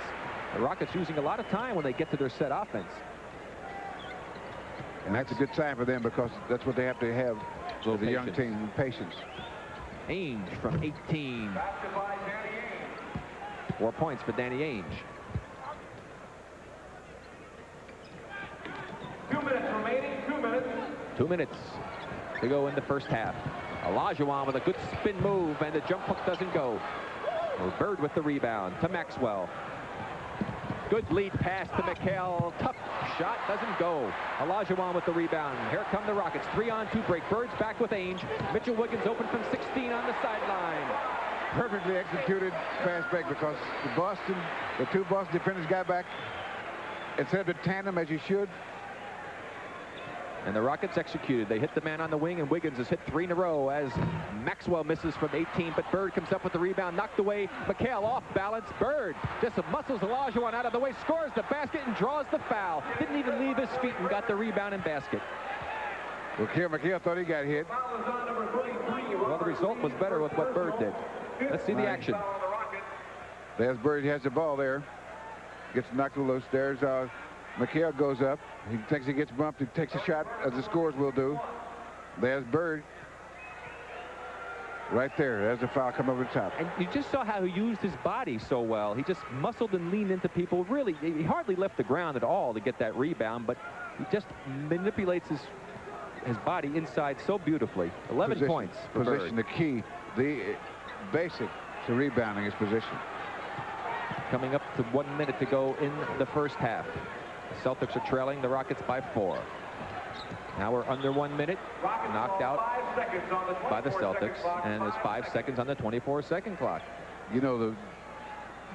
The Rockets using a lot of time when they get to their set offense. And that's a good sign for them because that's what they have to have as a young team, patience. Ainge from 18. 4 points for Danny Ainge. 2 minutes remaining. 2 minutes. 2 minutes to go in the first half. Olajuwon with a good spin move, and the jump hook doesn't go. Bird with the rebound to Maxwell. Good lead pass to McHale. Tough shot, doesn't go. Olajuwon with the rebound. Here come the Rockets. 3-on-2 break. Bird's back with Ainge. Mitchell Wiggins open from 16 on the sideline. Perfectly executed fast break because the two Boston defenders got back instead of the tandem as you should. And the Rockets executed. They hit the man on the wing, and Wiggins has hit 3 in a row as Maxwell misses from 18, but Bird comes up with the rebound, knocked away. McHale off balance. Bird just muscles Olajuwon out of the way, scores the basket, and draws the foul. Didn't even leave his feet and got the rebound and basket. Well, McHale thought he got hit. Well, the result was better with what Bird did. Let's see the action. There's Bird. He has the ball there. Gets knocked loose. There's McHale goes up. He thinks he gets bumped. He takes a shot, as the scorers will do. There's Bird. Right there. There's the foul come over the top. And you just saw how he used his body so well. He just muscled and leaned into people. Really, he hardly left the ground at all to get that rebound, but He just manipulates his body inside so beautifully. 11 points for Position, Bird. the key, the basic to rebounding is position. Coming up to 1 minute to go in the first half. The Celtics are trailing the Rockets by 4. Now we're under 1 minute, knocked out by the Celtics, and there's 5 seconds on the 24-second clock. You know,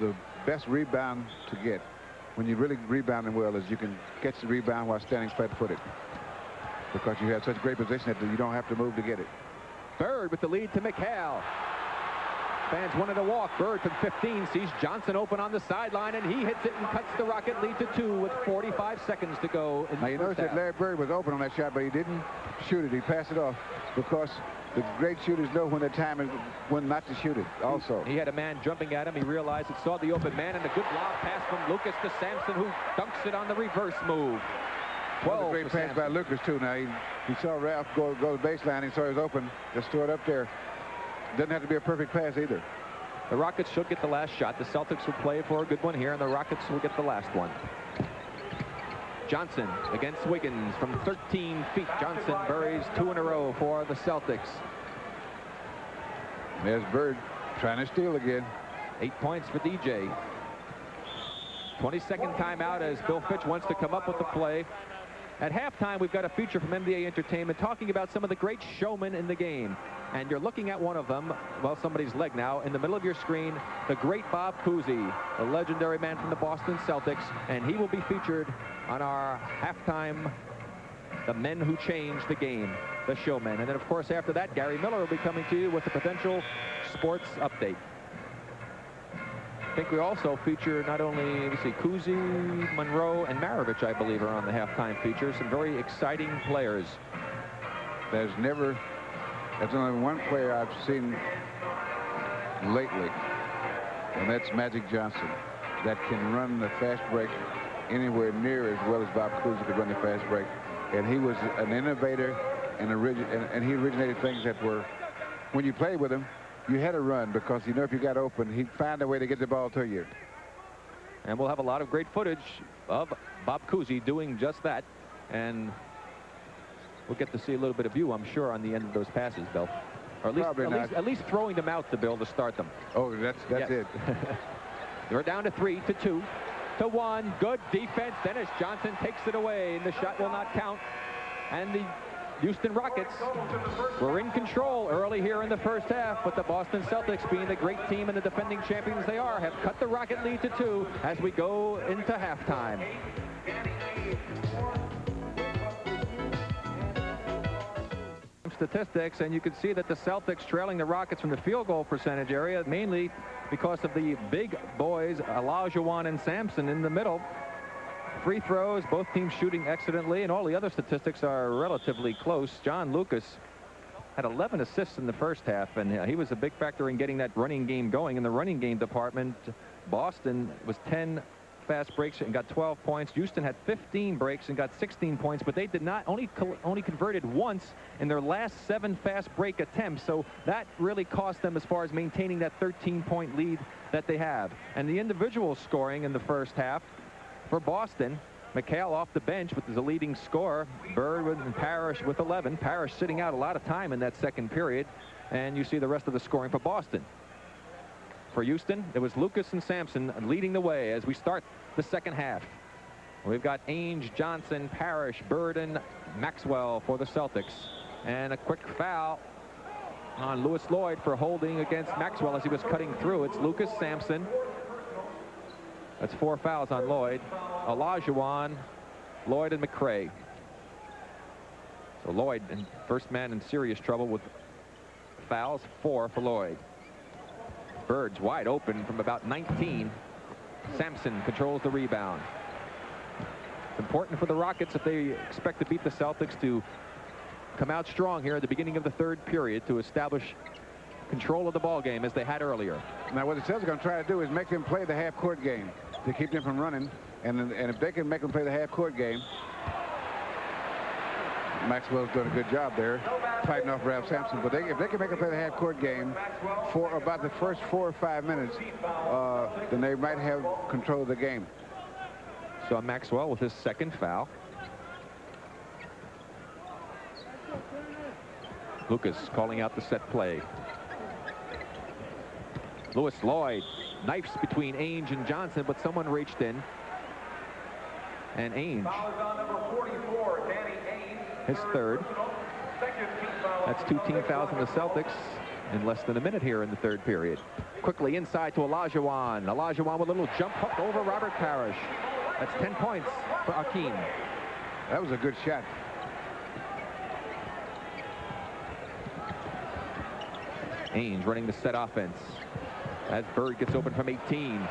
the best rebound to get when you're really rebounding well is you can catch the rebound while standing flat-footed, because you have such great position that you don't have to move to get it. Bird with the lead to McHale. Fans wanted to walk. Bird from 15 sees Johnson open on the sideline, and he hits it and cuts the Rocket lead to 2 with 45 seconds to go in Now, the you first notice that half. Larry Bird was open on that shot, but he didn't shoot it. He passed it off, because the great shooters know when the time is when not to shoot it also. He had a man jumping at him. He realized it, saw the open man, and a good lob pass from Lucas to Sampson, who dunks it on the reverse move. 12 Great for pass Sampson. by Lucas, too. Now, he saw Ralph go to the baseline. He saw he was open. Just throw it up there. Doesn't have to be a perfect pass either. The Rockets should get the last shot. The Celtics will play for a good one here, and the Rockets will get the last one. Johnson against Wiggins from 13 feet. Johnson buries 2 in a row for the Celtics. There's Bird trying to steal again. 8 points for DJ. 22nd timeout as Bill Fitch wants to come up with the play. At halftime, we've got a feature from NBA Entertainment talking about some of the great showmen in the game. And you're looking at one of them, well, somebody's leg now, in the middle of your screen, the great Bob Cousy, a legendary man from the Boston Celtics, and he will be featured on our halftime, The Men Who Changed the Game, the showmen. And then, of course, after that, Gary Miller will be coming to you with the potential sports update. I think we also feature not only, let's see, Cousy, Monroe, and Maravich, I believe, are on the halftime feature. Some very exciting players. There's only one player I've seen lately, and that's Magic Johnson, that can run the fast break anywhere near as well as Bob Cousy could run the fast break. And he was an innovator and he originated things that were, when you played with him, you had to run, because you know if you got open, he'd find a way to get the ball to you. And we'll have a lot of great footage of Bob Cousy doing just that. And we'll get to see a little bit of you, I'm sure, on the end of those passes, Bill. Or at least throwing them out to Bill to start them. Oh, that's it. They're down to 3 to 2 to 1. Good defense. Dennis Johnson takes it away, and the shot will not count. And the Houston Rockets were in control early here in the first half, but the Boston Celtics, being the great team and the defending champions they are, have cut the Rocket lead to 2 as we go into halftime. Statistics, and you can see that the Celtics trailing the Rockets from the field goal percentage area, mainly because of the big boys, Olajuwon and Sampson in the middle. Free throws, both teams shooting excellently, and all the other statistics are relatively close. John Lucas had 11 assists in the first half, and he was a big factor in getting that running game going. In the running game department, Boston was 10 fast breaks and got 12 points. Houston had 15 breaks and got 16 points, but they did not only converted once in their last 7 fast break attempts. So that really cost them as far as maintaining that 13-point lead that they have. And the individual scoring in the first half for Boston, McHale off the bench with the leading scorer, Bird and Parrish with 11. Parrish sitting out a lot of time in that second period. And you see the rest of the scoring for Boston. For Houston, it was Lucas and Sampson leading the way as we start the second half. We've got Ainge, Johnson, Parrish, Burden, Maxwell for the Celtics. And a quick foul on Louis Lloyd for holding against Maxwell as he was cutting through. It's Lucas, Sampson. That's 4 fouls on Lloyd. Olajuwon, Lloyd, and McRae. So Lloyd, first man in serious trouble with fouls, 4 for Lloyd. Bird's wide open from about 19. Sampson controls the rebound. It's important for the Rockets, if they expect to beat the Celtics, to come out strong here at the beginning of the third period to establish control of the ball game as they had earlier. Now what the Celtics are going to try to do is make them play the half-court game to keep them from running, and if they can make them play the half-court game, Maxwell's doing a good job there fighting off Ralph Sampson. But if they can make them play the half-court game for about the first 4 or 5 minutes, then they might have control of the game. So Maxwell with his second foul. Lucas calling out the set play. Lewis Lloyd knifes between Ainge and Johnson, but someone reached in. And Ainge, Foul is on number 44, Danny Ainge. his third. Second team foul. That's 2 team fouls on the Celtics in less than a minute here in the third period. Quickly inside to Olajuwon. Olajuwon with a little jump hook over Robert Parrish. That's 10 points for Hakeem. That was a good shot. Ainge running the set offense as Bird gets open from 18.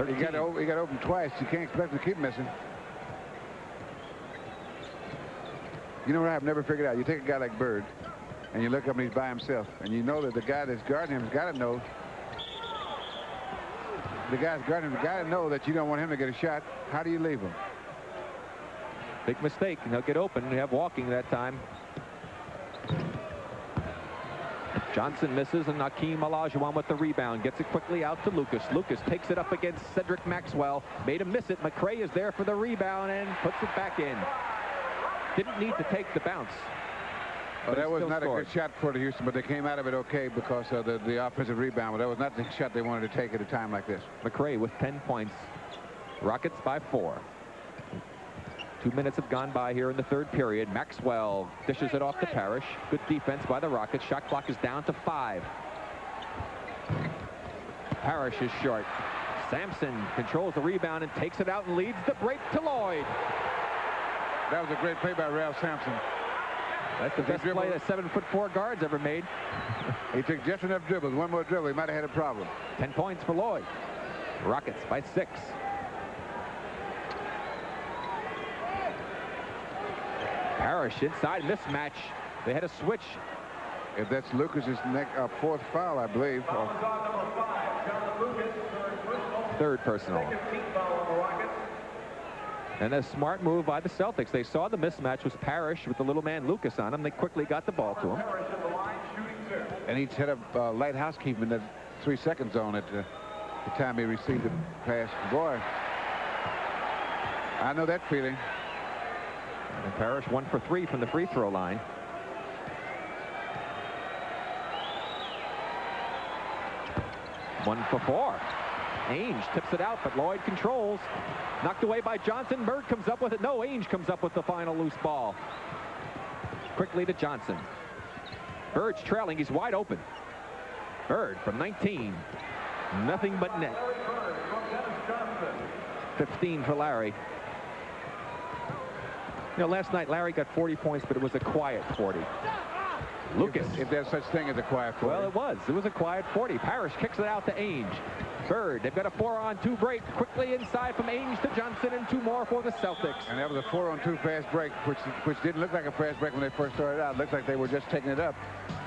He got open twice. You can't expect him to keep missing. You know what I've never figured out? You take a guy like Bird, and you look up and he's by himself, and you know that the guy that's guarding him has got to know. The guy's guarding him has got to know that you don't want him to get a shot. How do you leave him? Big mistake, and they'll get open. We have walking that time. Johnson misses, and Hakeem Olajuwon with the rebound. Gets it quickly out to Lucas. Lucas takes it up against Cedric Maxwell. Made him miss it. McRae is there for the rebound and puts it back in. Didn't need to take the bounce. Well, that was not a good shot for the Houston, but they came out of it okay because of the offensive rebound. But that was not the shot they wanted to take at a time like this. McRae with 10 points. Rockets by 4. 2 minutes have gone by here in the third period. Maxwell dishes it off to Parrish. Good defense by the Rockets. Shot clock is down to 5. Parrish is short. Sampson controls the rebound and takes it out and leads the break to Lloyd. That was a great play by Ralph Sampson. That's the best play that 7'4" guards ever made. He took just enough dribbles. One more dribble, he might have had a problem. 10 points for Lloyd. Rockets by 6. Parrish inside mismatch. They had a switch. If that's Lucas's fourth foul, I believe. Foul is on number 5, John Lucas, Third personal. Second team foul on the Rockets. And a smart move by the Celtics. They saw the mismatch was Parrish with the little man Lucas on him. They quickly got the ball to him. Parrish at the line, shooting 2. And he set up light housekeeping in that 3-second zone at the time he received the pass. Boy, I know that feeling. And Parrish 1 for 3 from the free throw line. One for 4. Ainge tips it out, but Lloyd controls. Knocked away by Johnson. Bird comes up with it. No, Ainge comes up with the final loose ball. Quickly to Johnson. Bird's trailing. He's wide open. Bird from 19. Nothing but net. 15 for Larry. You know, last night Larry got 40 points, but it was a quiet 40. Lucas. If there's such thing as a quiet 40. Well, it was. It was a quiet 40. Parrish kicks it out to Ainge. Bird, they've got a 4-on-2 break. Quickly inside from Ainge to Johnson, and 2 more for the Celtics. And that was a 4-on-2 fast break, which didn't look like a fast break when they first started out. It looked like they were just taking it up.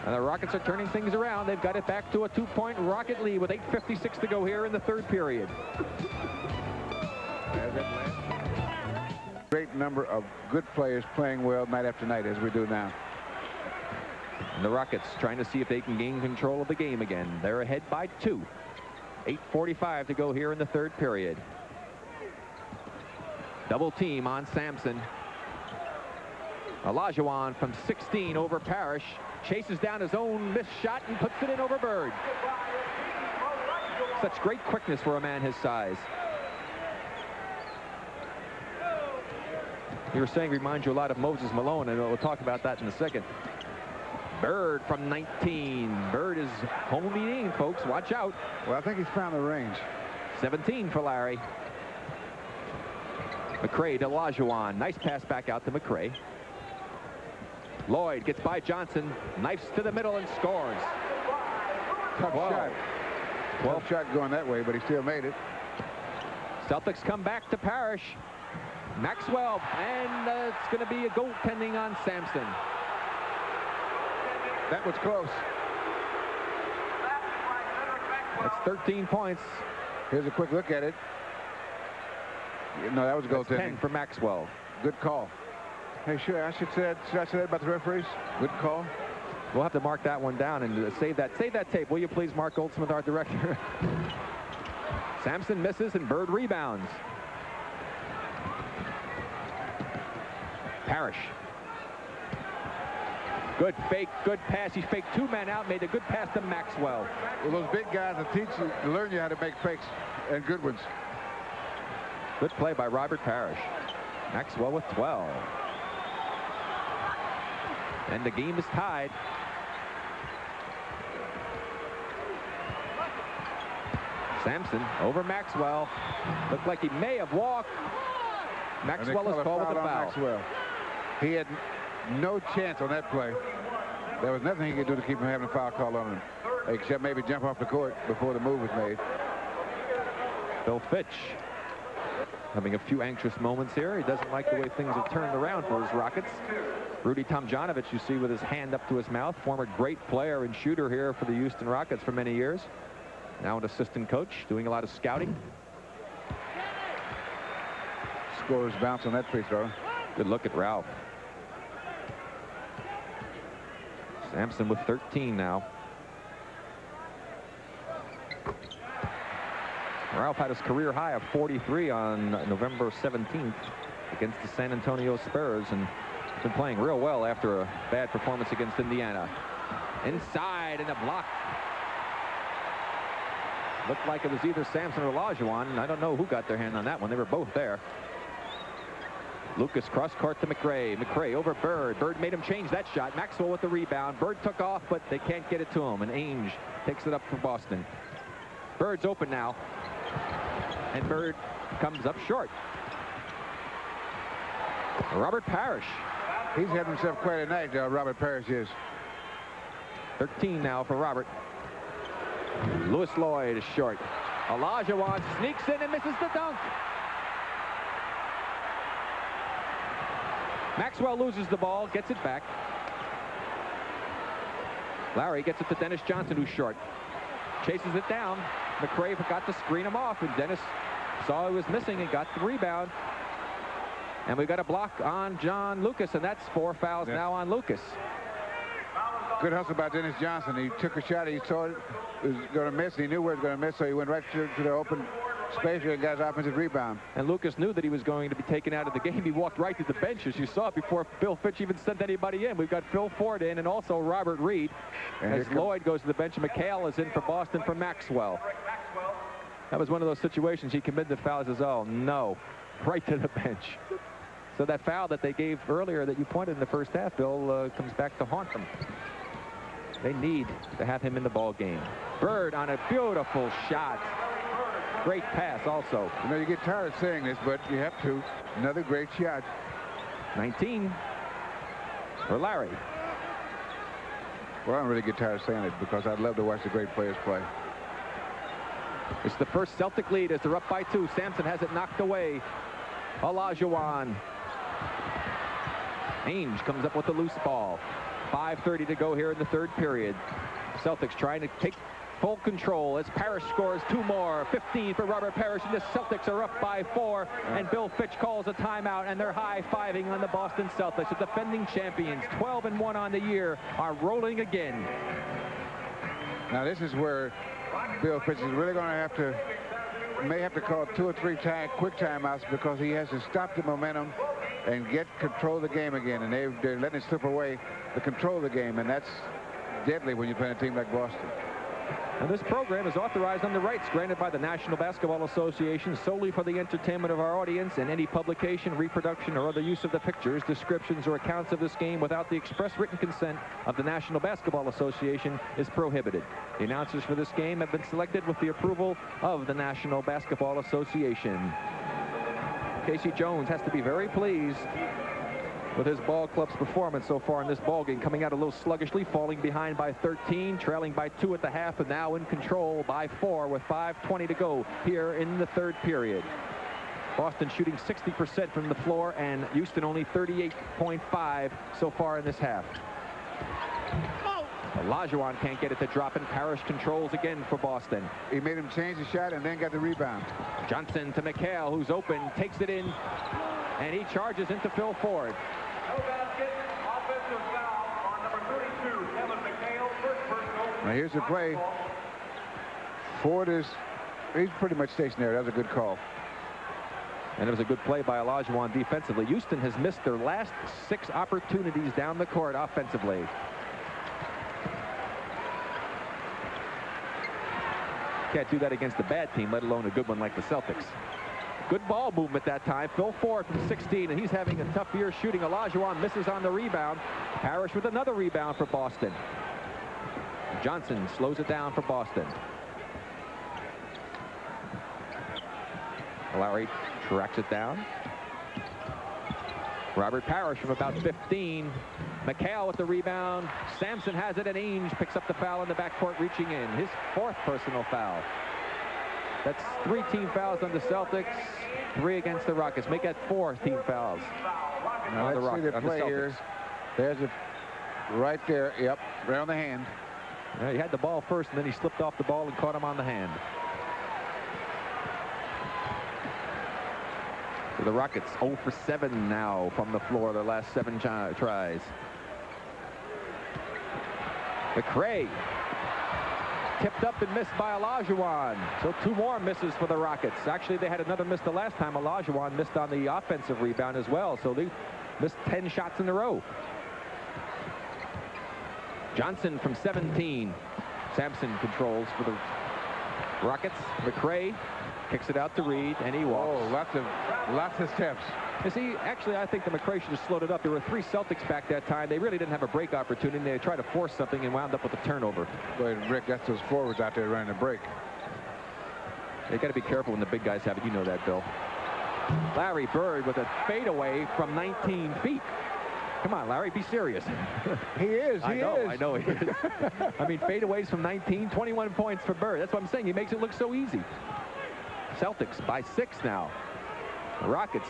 And the Rockets are turning things around. They've got it back to a 2-point Rocket lead with 8:56 to go here in the third period. Great number of good players playing well night after night, as we do now. And the Rockets trying to see if they can gain control of the game again. They're ahead by 2. 8:45 to go here in the third period. Double team on Sampson. Olajuwon from 16 over Parrish. Chases down his own missed shot and puts it in over Bird. Such great quickness for a man his size. You were saying reminds you a lot of Moses Malone, and we'll talk about that in a second. Bird from 19. Bird is home meeting, folks. Watch out. Well, I think he's found the range. 17 for Larry. McRae to Olajuwon. Nice pass back out to McRae. Lloyd gets by Johnson. Knifes to the middle and scores. Tough shot. 12 shot going that way, but he still made it. Celtics come back to Parrish. Maxwell, and it's going to be a goaltending on Sampson. That was close. That's 13 points. Here's a quick look at it. No, that was a goaltending. 10 for Maxwell. Good call. Hey, sure, I should say that about the referees. Good call. We'll have to mark that one down and save that tape. Will you please, Mark Goldsmith, our director? Sampson misses and Bird rebounds. Parrish. Good fake, good pass. He faked 2 men out, made a good pass to Maxwell. Well, those big guys will teach you, to learn you how to make fakes and good ones. Good play by Robert Parrish. Maxwell with 12. And the game is tied. Sampson over Maxwell. Looked like he may have walked. Maxwell is called with a foul. Maxwell. He had no chance on that play. There was nothing he could do to keep him having a foul call on him, except maybe jump off the court before the move was made. Bill Fitch having a few anxious moments here. He doesn't like the way things have turned around for his Rockets. Rudy Tomjanovich, you see, with his hand up to his mouth, former great player and shooter here for the Houston Rockets for many years. Now an assistant coach, doing a lot of scouting. Scorer's bounce on that free throw. Good look at Ralph. Sampson with 13 now. Ralph had his career high of 43 on November 17th against the San Antonio Spurs, and has been playing real well after a bad performance against Indiana. Inside and a block. Looked like it was either Sampson or Olajuwon. I don't know who got their hand on that one. They were both there. Lucas cross court to McRae. McRae over Bird. Bird made him change that shot. Maxwell with the rebound. Bird took off, but they can't get it to him. And Ainge takes it up for Boston. Bird's open now. And Bird comes up short. Robert Parrish. He's had himself quite a night, Robert Parrish is. 13 now for Robert. Lewis Lloyd is short. Olajuwon sneaks in and misses the dunk. Maxwell loses the ball, gets it back. Larry gets it to Dennis Johnson, who's short. Chases it down. McRae forgot to screen him off, and Dennis saw he was missing and got the rebound. And we got a block on John Lucas, and that's 4 fouls now on Lucas. Good hustle by Dennis Johnson. He took a shot. He saw it was going to miss. He knew where it was going to miss, so he went right to the open space and got his offensive rebound. And Lucas knew that he was going to be taken out of the game. He walked right to the bench, as you saw, before Bill Fitch even sent anybody in. We've got Phil Ford in and also Robert Reed. And as Lloyd goes to the bench, McHale is in for Boston for Maxwell. That was one of those situations. He committed the foul. He says, oh, no, right to the bench. So that foul that they gave earlier that you pointed in the first half, Bill, comes back to haunt them. They need to have him in the ball game. Bird on a beautiful shot. Great pass also. You know, you get tired of saying this, but you have to. Another great shot. 19 for Larry. Well, I don't really get tired of saying it because I'd love to watch the great players play. It's the first Celtic lead as they're up by 2. Sampson has it knocked away. Olajuwon. Ainge comes up with the loose ball. 5:30 to go here in the third period. Celtics trying to take full control as Parrish scores 2 more. 15 for Robert Parrish, and the Celtics are up by 4. And Bill Fitch calls a timeout, and they're high-fiving on the Boston Celtics. The defending champions, 12-1 on the year, are rolling again. Now this is where Bill Fitch is really going to may have to call 2 or 3 quick timeouts, because he has to stop the momentum and get control of the game again. And they're letting it slip away, the control of the game, and that's deadly when you're playing a team like Boston. And this program is authorized under rights granted by the National Basketball Association solely for the entertainment of our audience, and any publication, reproduction, or other use of the pictures, descriptions, or accounts of this game without the express written consent of the National Basketball Association is prohibited. The announcers for this game have been selected with the approval of the National Basketball Association. Casey Jones has to be very pleased with his ball club's performance so far in this ball game, coming out a little sluggishly, falling behind by 13, trailing by 2 at the half, and now in control by 4 with 5:20 to go here in the third period. Boston shooting 60% from the floor, and Houston only 38.5 so far in this half. Olajuwon can't get it to drop, and Parrish controls again for Boston. He made him change the shot and then got the rebound. Johnson to McHale, who's open, takes it in, and he charges into Phil Ford. No basket, offensive foul on number 32, Kevin McHale, first personal. Now here's the play. Ford he's pretty much stationary. That was a good call. And it was a good play by Olajuwon defensively. Houston has missed their last 6 opportunities down the court offensively. Can't do that against a bad team, let alone a good one like the Celtics. Good ball movement that time. Phil Ford from 16, and he's having a tough year shooting. Olajuwon misses on the rebound. Parrish with another rebound for Boston. Johnson slows it down for Boston. Lowry tracks it down. Robert Parrish from about 15. McHale with the rebound. Sampson has it, and Ainge picks up the foul in the backcourt, reaching in. His 4th personal foul. That's 3 team fouls on the Celtics, 3 against the Rockets. Make that 4 team fouls. Now let's see the play here. There's it right there. Yep, right on the hand. Yeah, he had the ball first, and then he slipped off the ball and caught him on the hand. So the Rockets 0 for 7 now from the floor, their last 7 tries. McRae tipped up and missed by Olajuwon. So 2 more misses for the Rockets. Actually, they had another miss the last time. Olajuwon missed on the offensive rebound as well. So they missed 10 shots in a row. Johnson from 17. Sampson controls for the Rockets. McRae kicks it out to Reed, and he walks. Oh, lots of steps. You see, actually, I think the McRae should have slowed it up. There were 3 Celtics back that time. They really didn't have a break opportunity. They tried to force something and wound up with a turnover. Wait, Rick, that's those forwards out there running a break. They got to be careful when the big guys have it. You know that, Bill. Larry Bird with a fadeaway from 19 feet. Come on, Larry, be serious. He is. I know he is. I mean, fadeaways from 19, 21 points for Bird. That's what I'm saying. He makes it look so easy. Celtics by 6 now. The Rockets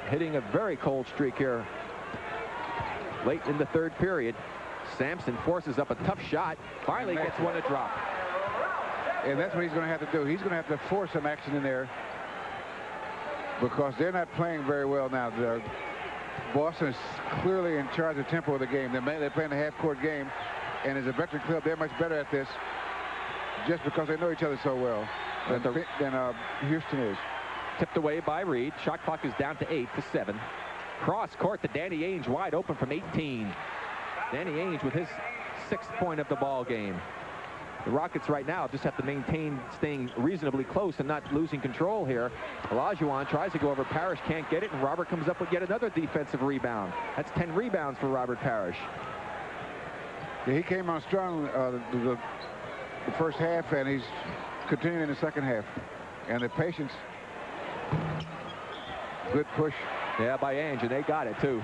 hitting a very cold streak here late in the 3rd period. Sampson forces up a tough shot. Finally gets one to drop. And that's what he's going to have to do. He's going to have to force some action in there because they're not playing very well now. Boston is clearly in charge of the tempo of the game. They're playing a half-court game, and as a veteran club, they're much better at this just because they know each other so well than Houston is. Tipped away by Reed. Shot clock is down to 8 to 7. Cross court to Danny Ainge, wide open from 18. Danny Ainge with his 6th point of the ball game. The Rockets right now just have to maintain staying reasonably close and not losing control here. Olajuwon tries to go over Parrish, can't get it, and Robert comes up with yet another defensive rebound. That's 10 rebounds for Robert Parrish. Yeah, he came on strong the first half, and he's continuing in the second half. And the patience. Good push. Yeah, by Ainge, and they got it, too.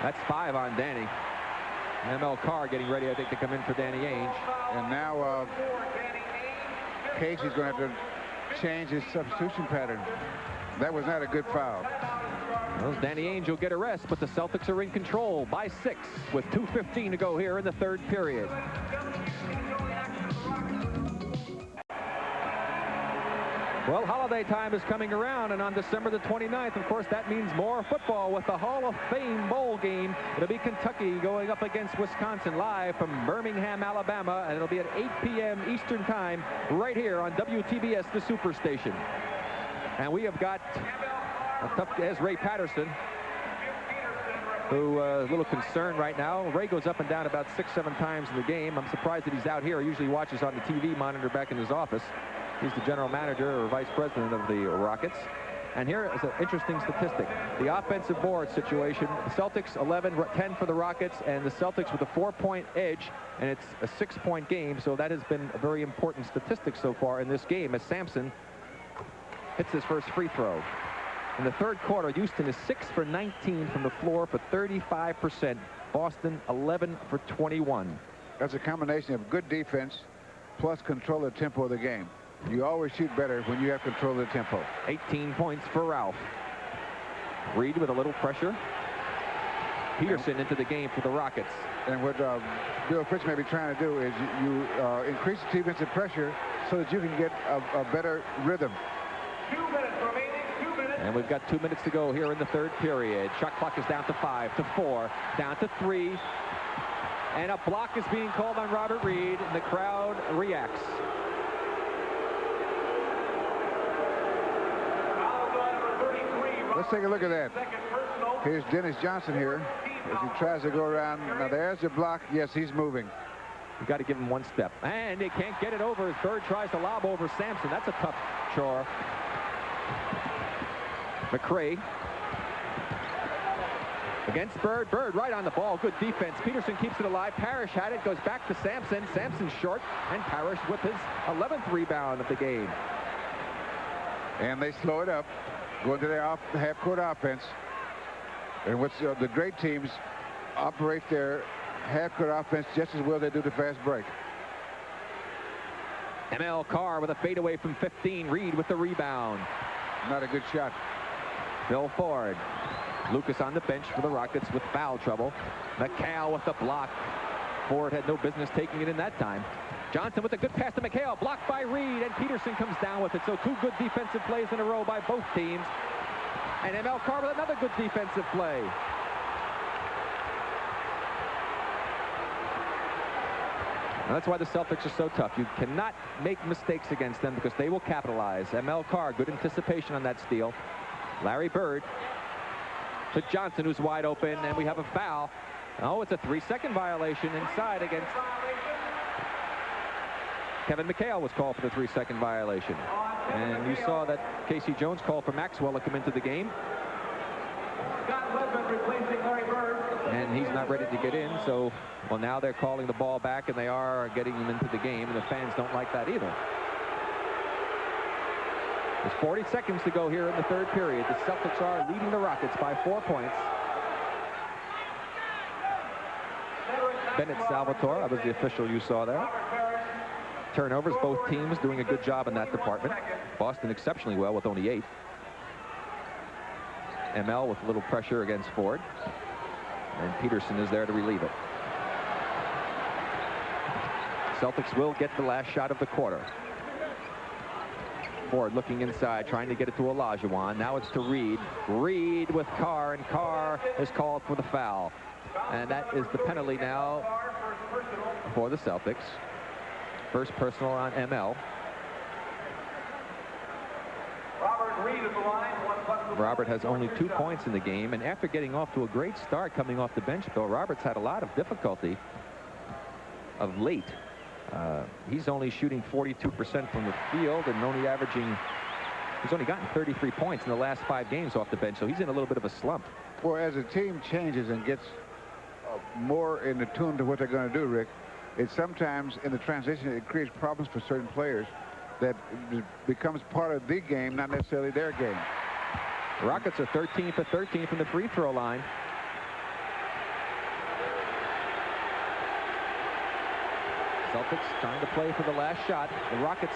That's 5 on Danny. ML Carr getting ready, I think, to come in for Danny Ainge. And now Casey's going to have to change his substitution pattern. That was not a good foul. Well, Danny Ainge will get a rest, but the Celtics are in control by 6 with 2:15 to go here in the 3rd period. Well, holiday time is coming around, and on December the 29th, of course, that means more football with the Hall of Fame bowl game. It'll be Kentucky going up against Wisconsin live from Birmingham, Alabama, and it'll be at 8 p.m. Eastern Time right here on WTBS, the Superstation. And we have got as Ray Patterson, who is a little concerned right now. Ray goes up and down about 6-7 times in the game. I'm surprised that he's out here. He usually watches on the TV monitor back in his office. He's the general manager or vice president of the Rockets. And here is an interesting statistic. The offensive board situation, the Celtics 11-10 for the Rockets, and the Celtics with a 4-point edge, and it's a 6-point game, so that has been a very important statistic so far in this game as Sampson hits his first free throw. In the 3rd quarter, Houston is 6 for 19 from the floor for 35%. Boston 11 for 21. That's a combination of good defense plus control of the tempo of the game. You always shoot better when you have control of the tempo. 18 points for Ralph. Reed with a little pressure. Peterson into the game for the Rockets. And what Bill Fritz may be trying to do is you increase the defensive pressure so that you can get a better rhythm. 2 minutes remaining, 2 minutes. And we've got 2 minutes to go here in the 3rd period. Shot clock is down to 5, to 4, down to 3. And a block is being called on Robert Reed, and the crowd reacts. Let's take a look at that. Here's Dennis Johnson here as he tries to go around. Now there's the block. Yes, he's moving. You got to give him one step. And they can't get it over as Bird tries to lob over Sampson. That's a tough chore. McRae against Bird. Bird right on the ball. Good defense. Peterson keeps it alive. Parrish had it. Goes back to Sampson. Sampson's short. And Parrish with his 11th rebound of the game. And they slow it up. Go into their half-court offense. And what's the great teams operate their half-court offense just as well as they do the fast break. ML Carr with a fadeaway from 15. Reed with the rebound. Not a good shot. Bill Ford. Lucas on the bench for the Rockets with foul trouble. McHale with the block. Ford had no business taking it in that time. Johnson with a good pass to McHale. Blocked by Reed, and Peterson comes down with it. So two good defensive plays in a row by both teams. And ML Carr with another good defensive play. And that's why the Celtics are so tough. You cannot make mistakes against them because they will capitalize. ML Carr, good anticipation on that steal. Larry Bird to Johnson, who's wide open, and we have a foul. Oh, it's a 3-second violation inside against Kevin McHale was called for the 3-second violation. And you saw that Casey Jones called for Maxwell to come into the game. And he's not ready to get in, so, well, now they're calling the ball back, and they are getting him into the game, and the fans don't like that either. There's 40 seconds to go here in the third period. The Celtics are leading the Rockets by 4 points. Bennett Salvatore, that was the official you saw there. Turnovers, both teams doing a good job in that department. Boston exceptionally well with only 8. ML with a little pressure against Ford. And Peterson is there to relieve it. Celtics will get the last shot of the quarter. Ford looking inside, trying to get it to Olajuwon. Now it's to Reed. Reed with Carr, and Carr is called for the foul. And that is the penalty now for the Celtics. First personal on ML. Robert has only 2 points in the game, and after getting off to a great start coming off the bench, Bill Roberts had a lot of difficulty of late. He's only shooting 42% from the field and he's only gotten 33 points in the last 5 games off the bench, so he's in a little bit of a slump. Well, as a team changes and gets more in tune to what they're going to do, Rick, it sometimes in the transition it creates problems for certain players that becomes part of the game, not necessarily their game. The Rockets are 13 for 13 from the free throw line. Celtics trying to play for the last shot. The Rockets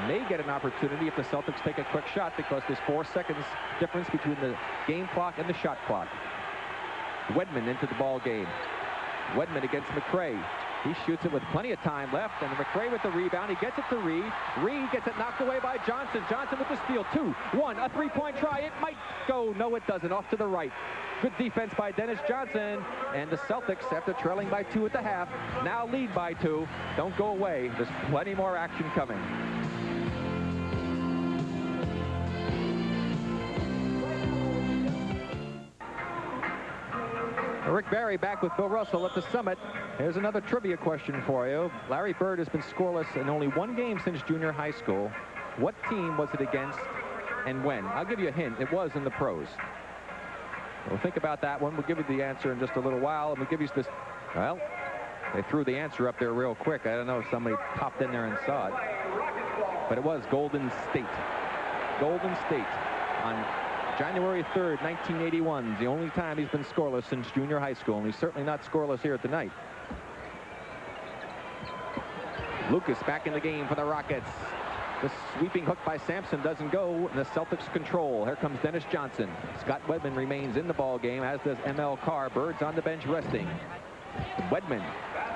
may get an opportunity if the Celtics take a quick shot because there's 4 seconds difference between the game clock and the shot clock. Wedman into the ball game. Wedman against McRae. He shoots it with plenty of time left, and McRae with the rebound. He gets it to Reed. Reed gets it knocked away by Johnson. Johnson with the steal. 2-1. A three-point try. It might go. No, it doesn't. Off to the right. Good defense by Dennis Johnson. And the Celtics, after trailing by 2 at the half, now lead by 2. Don't go away. There's plenty more action coming. Rick Barry back with Bill Russell at the Summit. Here's another trivia question for you. Larry Bird has been scoreless in only 1 game since junior high school. What team was it against and when? I'll give you a hint. It was in the pros. We'll think about that one. We'll give you the answer in just a little while, and we'll give you this. Well, they threw the answer up there real quick. I don't know if somebody popped in there and saw it. But it was Golden State. Golden State on January 3rd, 1981, the only time he's been scoreless since junior high school, and he's certainly not scoreless here tonight. Lucas back in the game for the Rockets. The sweeping hook by Sampson doesn't go, and the Celtics control. Here comes Dennis Johnson. Scott Wedman remains in the ball game, as does ML Carr. Bird's on the bench resting. Wedman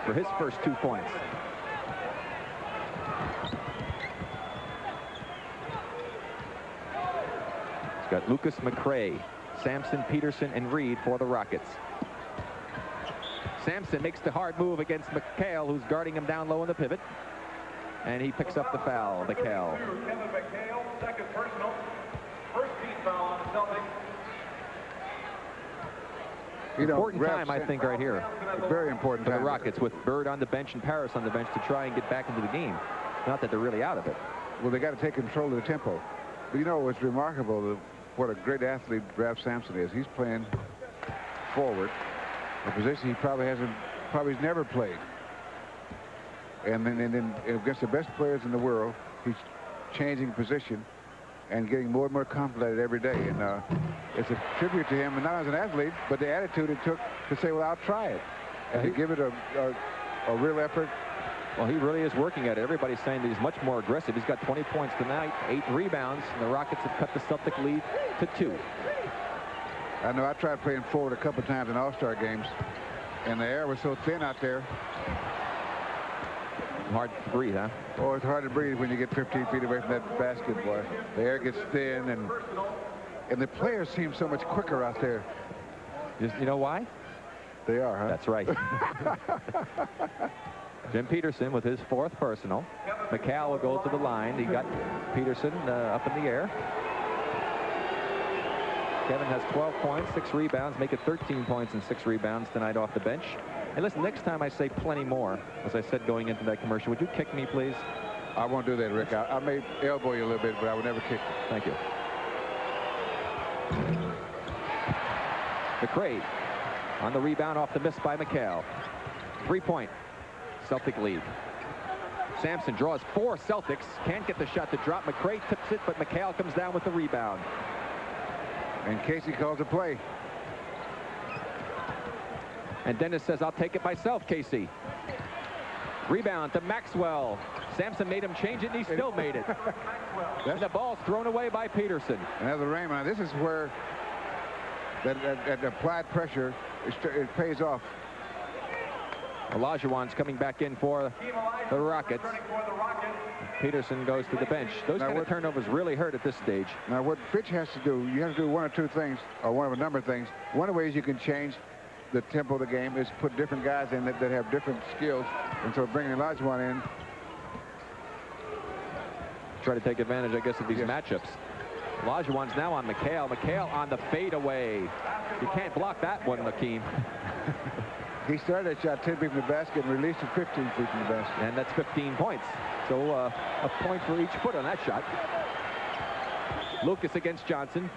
for his first 2 points. Got Lucas, McRae, Sampson, Peterson, and Reed for the Rockets. Sampson makes the hard move against McHale, who's guarding him down low in the pivot. And he picks up the foul, McHale. Kevin McHale, second personal. First team foul on the Celtics. Important time, I think, right here Very important for time. the Rockets, with Bird on the bench and Parrish on the bench to try and get back into the game. Not that they're really out of it. Well, they got to take control of the tempo. But you know, it's remarkable what a great athlete Ralph Sampson is. He's playing forward, a position he probably never played. And then against the best players in the world, he's changing position and getting more and more confident every day. And it's a tribute to him, and not as an athlete, but the attitude it took to say, well, I'll try it. And to give it a real effort. Well, he really is working at it. Everybody's saying that he's much more aggressive. He's got 20 points tonight, 8 rebounds, and the Rockets have cut the Celtic lead to 2. I know I tried playing forward a couple times in All-Star games, and the air was so thin out there. Hard to breathe, huh? Oh, it's hard to breathe when you get 15 feet away from that basket, boy. The air gets thin, and the players seem so much quicker out there. You know why? They are, huh? That's right. Jim Peterson with his 4th personal. McCall will go to the line. He got Peterson up in the air. Kevin has 12 points, 6 rebounds, make it 13 points and 6 rebounds tonight off the bench. And listen, next time I say plenty more, as I said going into that commercial, would you kick me, please? I won't do that, Rick. I may elbow you a little bit, but I will never kick you. Thank you. McCray on the rebound off the miss by McCall. 3-point Celtic lead. Sampson draws 4 Celtics. Can't get the shot to drop. McCray tips it, but McCall comes down with the rebound. And Casey calls a play. And Dennis says, I'll take it myself, Casey. Rebound to Maxwell. Sampson made him change it, and he still made it. And the ball's thrown away by Peterson. Another Raymond. This is where that applied pressure, it pays off. Olajuwon's coming back in for the Rockets. Peterson goes to the bench. Those kind of turnovers really hurt at this stage. Now, what Fitch has to do, you have to do one or two things, or one of a number of things. One of the ways you can change the tempo of the game is put different guys in that have different skills. And so bringing Olajuwon in. Try to take advantage, I guess, of these matchups. Olajuwon's now on McCall. McCall on the fadeaway. You can't block that one, Lakeem. He started that shot 10 feet from the basket and released it 15 feet from the basket. And that's 15 points. So a point for each foot on that shot. Lucas against Johnson.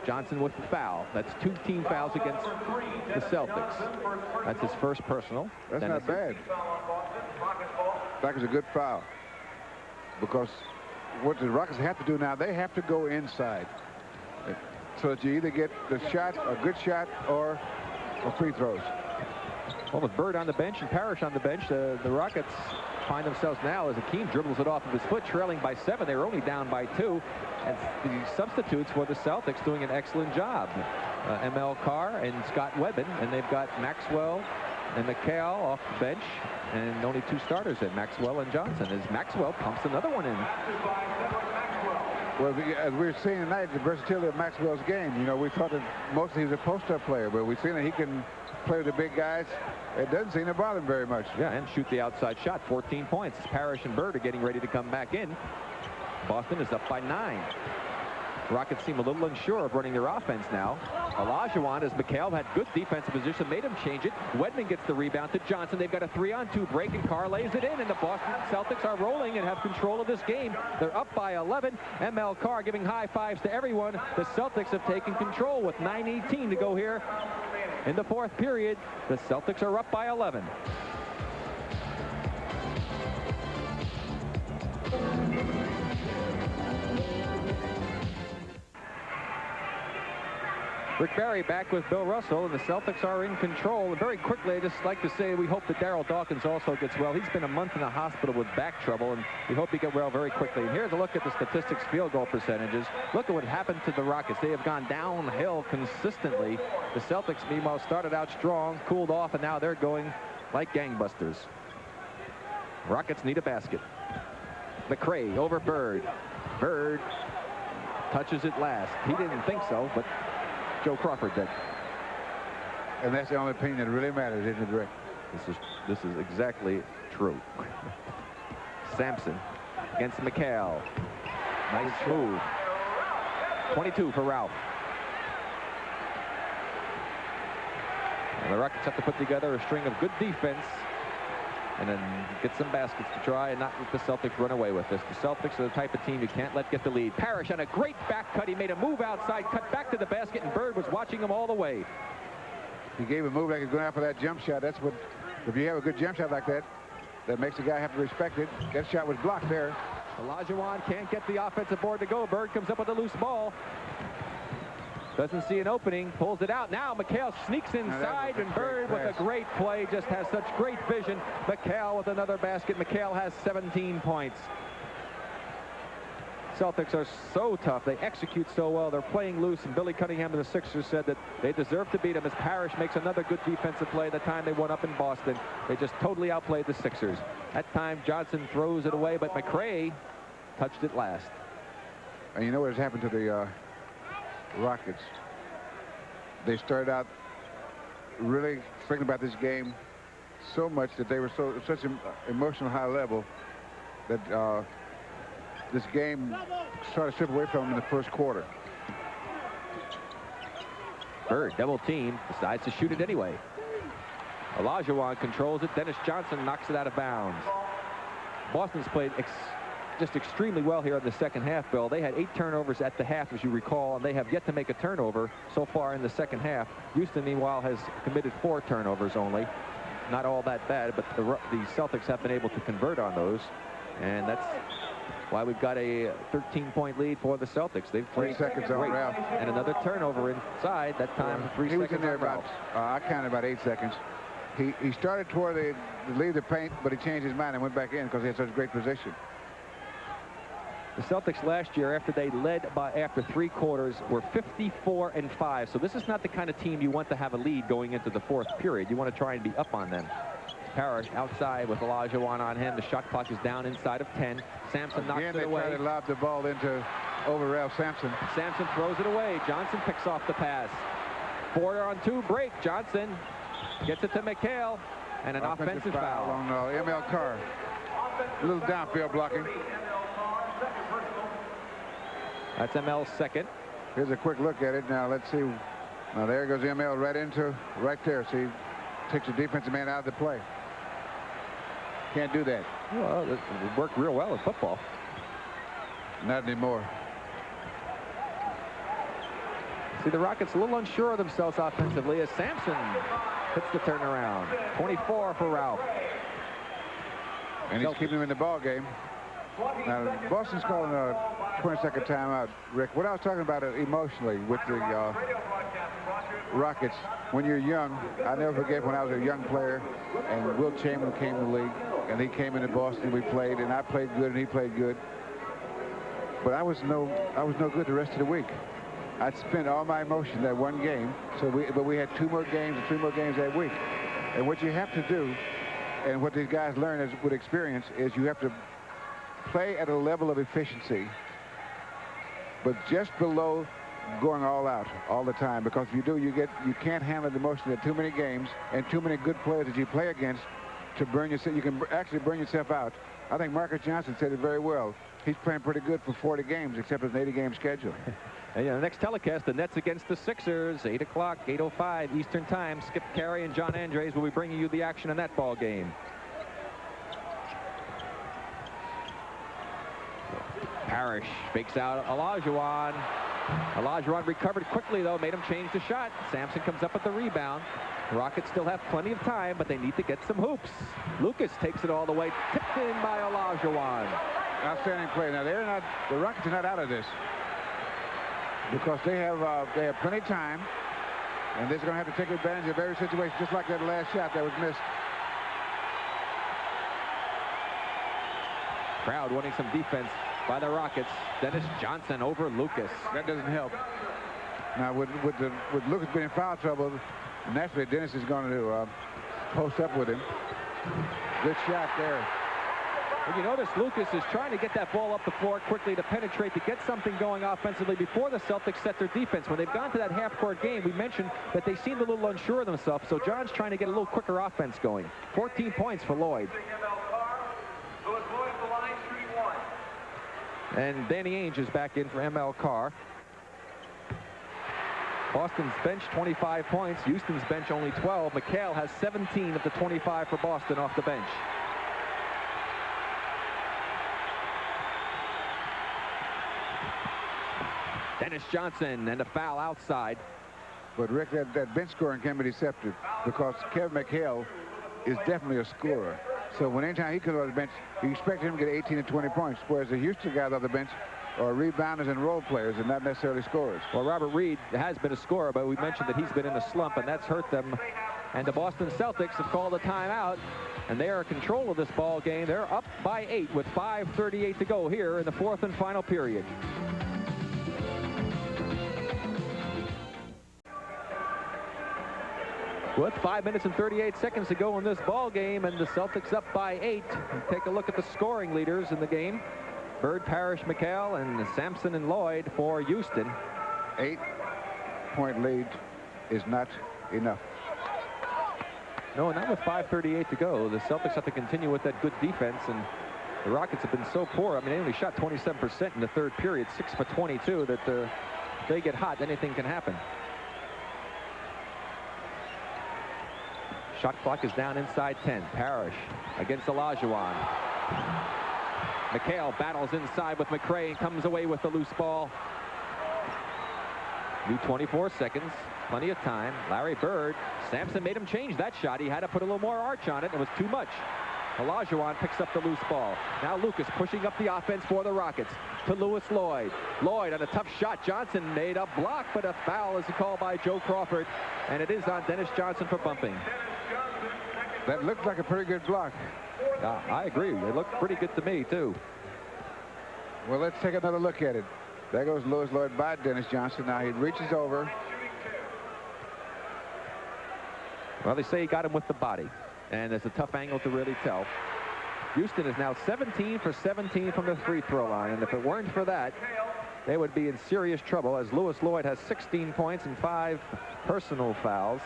Johnson with the foul. That's 2 team fouls against the Celtics. That's his first personal. That's not bad. That was a good foul. Because what the Rockets have to do now, they have to go inside. So that you either get the shot, a good shot, or free throws. Well, with Bird on the bench and Parrish on the bench, the Rockets find themselves now as Akeem dribbles it off of his foot, trailing by 7. They were only down by 2. And the substitutes for the Celtics doing an excellent job. M.L. Carr and Scott Webben, and they've got Maxwell and McCall off the bench, and only 2 starters in Maxwell and Johnson, as Maxwell pumps another one in. Well, as we're seeing tonight, the versatility of Maxwell's game. You know, we thought that mostly he was a post-up player, but we've seen that he can play with the big guys. It doesn't seem to bother him very much. Yeah, and shoot the outside shot. 14 points. Parrish and Bird are getting ready to come back in. Boston is up by 9. Rockets seem a little unsure of running their offense now. Olajuwon, as McCall had good defensive position, made him change it. Wedman gets the rebound to Johnson. They've got a 3-on-2 break, and Carr lays it in, and the Boston Celtics are rolling and have control of this game. They're up by 11. M.L. Carr giving high fives to everyone. The Celtics have taken control with 9:18 to go here in the 4th period. The Celtics are up by 11. Rick Barry back with Bill Russell, and the Celtics are in control. And very quickly, I'd just like to say we hope that Darryl Dawkins also gets well. He's been a month in the hospital with back trouble, and we hope he get well very quickly. And here's a look at the statistics, field goal percentages. Look at what happened to the Rockets. They have gone downhill consistently. The Celtics, meanwhile, started out strong, cooled off, and now they're going like gangbusters. Rockets need a basket. McCray over Bird. Bird touches it last. He didn't think so, but Joe Crawford did. And that's the only opinion that really matters, isn't it, Rick? This is exactly true. Sampson against McCall. Nice move. 22 for Ralph. And the Rockets have to put together a string of good defense and then get some baskets to try and not let the Celtics run away with this. The Celtics are the type of team you can't let get the lead. Parrish on a great back cut. He made a move outside, cut back to the basket, and Bird was watching him all the way. He gave a move like he's going out for that jump shot. That's what, if you have a good jump shot like that, that makes the guy have to respect it. That shot was blocked there. Olajuwon can't get the offensive board to go. Bird comes up with a loose ball. Doesn't see an opening, pulls it out. Now McHale sneaks inside, and Bird with a great play, just has such great vision. McHale with another basket. McHale has 17 points. Celtics are so tough. They execute so well. They're playing loose, and Billy Cunningham of the Sixers said that they deserve to beat them as Parrish makes another good defensive play. The time they won up in Boston, they just totally outplayed the Sixers. That time Johnson throws it away, but McRae touched it last. And you know what has happened to the Rockets? They started out really thinking about this game so much that they were such an emotional high level that this game started to strip away from them in the first quarter. Bird, double team, decides to shoot it anyway. Olajuwon controls it. Dennis Johnson knocks it out of bounds. Boston's played just extremely well here in the second half, Bill. They had 8 turnovers at the half, as you recall, and they have yet to make a turnover so far in the second half. Houston, meanwhile, has committed 4 turnovers only. Not all that bad, but the Celtics have been able to convert on those, and that's why we've got a 13-point lead for the Celtics. They've played 3 seconds on Ralph. And another turnover inside. That time 3 seconds. He was in there about, I counted about 8 seconds. He started toward the leave the paint, but he changed his mind and went back in because he had such great position. The Celtics last year, after they led after 3 quarters, were 54-5. So this is not the kind of team you want to have a lead going into the 4th period. You want to try and be up on them. Parrish outside with Olajuwon on him. The shot clock is down inside of 10. Sampson knocks it away. Again, they try to lob the ball over Ralph Sampson. Sampson throws it away. Johnson picks off the pass. 4-on-2 break. Johnson gets it to McHale, and an offensive foul on M.L. Carr. A little downfield blocking. That's ML's second. Here's a quick look at it. Now let's see. Now there goes ML right there. See, takes the defensive man out of the play. Can't do that. Well, it worked real well in football. Not anymore. See, the Rockets a little unsure of themselves offensively as Sampson hits the turnaround. 24 for Ralph. And he's keeping him in the ball game. Now, Boston's calling a 20-second timeout, Rick. What I was talking about emotionally with the Rockets, when you're young, I never forget when I was a young player and Wilt Chamberlain came to the league, and he came into Boston, we played, and I played good and he played good. But I was no good the rest of the week. I'd spent all my emotion that one game, but we had 2 more games and 3 more games that week. And what you have to do, and what these guys learn with experience, is you have to play at a level of efficiency, but just below going all out all the time, because if you do, you can't handle the emotion of too many games and too many good players that you play against to burn yourself. You can actually burn yourself out. I think Marcus Johnson said it very well. He's playing pretty good for 40 games, except his 80-game schedule. And, the next telecast, the Nets against the Sixers, 8 o'clock, 8:05 Eastern Time. Skip Carey and John Andres will be bringing you the action in that ball game. Parrish fakes out Olajuwon. Olajuwon recovered quickly, though, made him change the shot. Sampson comes up with the rebound. The Rockets still have plenty of time, but they need to get some hoops. Lucas takes it all the way, tipped in by Olajuwon. Outstanding play. Now, the Rockets are not out of this because they have plenty of time, and they're going to have to take advantage of every situation, just like that last shot that was missed. Crowd wanting some defense by the Rockets. Dennis Johnson over Lucas. That doesn't help. Now, with Lucas being in foul trouble, naturally Dennis is going to post up with him. Good shot there. And you notice Lucas is trying to get that ball up the floor quickly to penetrate, to get something going offensively before the Celtics set their defense. When they've gone to that half-court game, we mentioned that they seemed a little unsure of themselves, so John's trying to get a little quicker offense going. 14 points for Lloyd. And Danny Ainge is back in for ML Carr. Boston's bench 25 points. Houston's bench only 12. McHale has 17 of the 25 for Boston off the bench. Dennis Johnson and a foul outside. But Rick, that bench scoring can be deceptive because Kevin McHale is definitely a scorer. So when anytime he comes off the bench, you expect him to get 18 to 20 points, whereas the Houston guys off the bench are rebounders and role players and not necessarily scorers. Well, Robert Reed has been a scorer, but we mentioned that he's been in a slump, and that's hurt them. And the Boston Celtics have called a timeout, and they are in control of this ball game. They're up by 8 with 5:38 to go here in the fourth and final period. With 5 minutes and 38 seconds to go in this ball game, and the Celtics up by 8. Take a look at the scoring leaders in the game. Bird, Parrish, McHale, and Sampson and Lloyd for Houston. 8-point lead is not enough. No, not with 5:38 to go. The Celtics have to continue with that good defense, and the Rockets have been so poor. I mean, they only shot 27% in the third period, 6 for 22, that if they get hot, anything can happen. Shot clock is down inside 10. Parrish against Olajuwon. McHale battles inside with McRae and comes away with the loose ball. New 24 seconds. Plenty of time. Larry Bird. Sampson made him change that shot. He had to put a little more arch on it. It was too much. Olajuwon picks up the loose ball. Now Lucas pushing up the offense for the Rockets to Lewis Lloyd. Lloyd on a tough shot. Johnson made a block, but a foul is called by Joe Crawford, and it is on Dennis Johnson for bumping. That looked like a pretty good block. I agree. It looked pretty good to me, too. Well, let's take another look at it. There goes Lewis Lloyd by Dennis Johnson. Now he reaches over. Well, they say he got him with the body, and it's a tough angle to really tell. Houston is now 17 for 17 from the free throw line, and if it weren't for that, they would be in serious trouble, as Lewis Lloyd has 16 points and 5 personal fouls.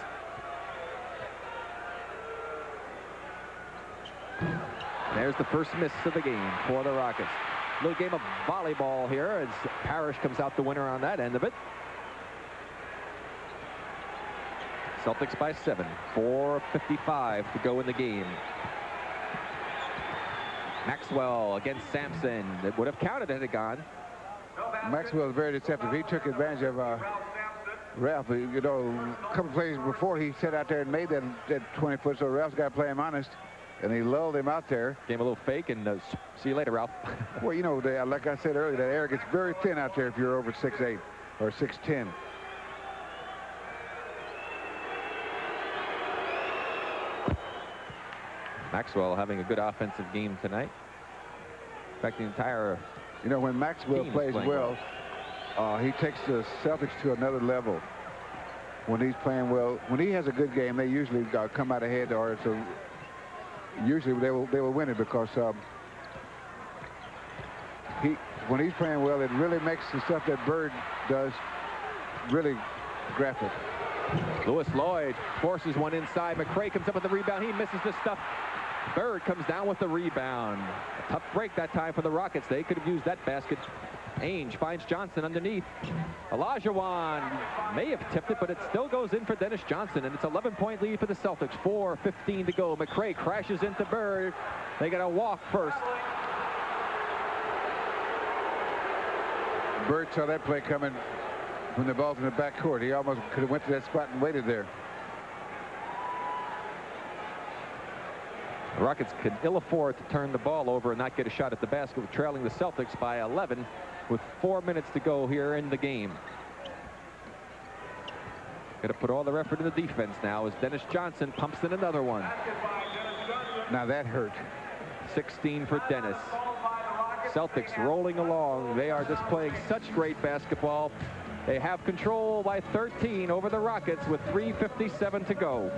There's the first miss of the game for the Rockets. Little game of volleyball here as Parrish comes out the winner on that end of it. Celtics by 7. 4:55 to go in the game. Maxwell against Sampson. It would have counted had it gone. Maxwell is very deceptive. He took advantage of Ralph. You know, a couple plays before he sat out there and made that 20-foot, so Ralph's got to play him honest. And he lulled him out there. Gave him a little fake and see you later, Ralph. Well, you know, like I said earlier, that air gets very thin out there if you're over 6'8" or 6'10". Maxwell having a good offensive game tonight. In fact, the entire You know, when Maxwell plays well, he takes the Celtics to another level. When he's playing well, when he has a good game, they usually come out ahead, or it's usually they will win it because when he's playing well, it really makes the stuff that Bird does really graphic. Lewis Lloyd forces one inside. McRae comes up with the rebound. He misses the stuff. Bird comes down with the rebound. A tough break that time for the Rockets. They could have used that basket. Ainge finds Johnson underneath. Olajuwon may have tipped it, but it still goes in for Dennis Johnson, and it's 11-point lead for the Celtics. 4:15 to go. McRae crashes into Bird. They got to walk first. Bird saw that play coming when the ball's in the backcourt. He almost could have went to that spot and waited there. The Rockets could ill afford to turn the ball over and not get a shot at the basket, with trailing the Celtics by 11 with 4 minutes to go here in the game. Got to put all their effort in the defense now as Dennis Johnson pumps in another one. Now that hurt. 16 for Dennis. Celtics rolling along. They are just playing such great basketball. They have control by 13 over the Rockets with 3:57 to go.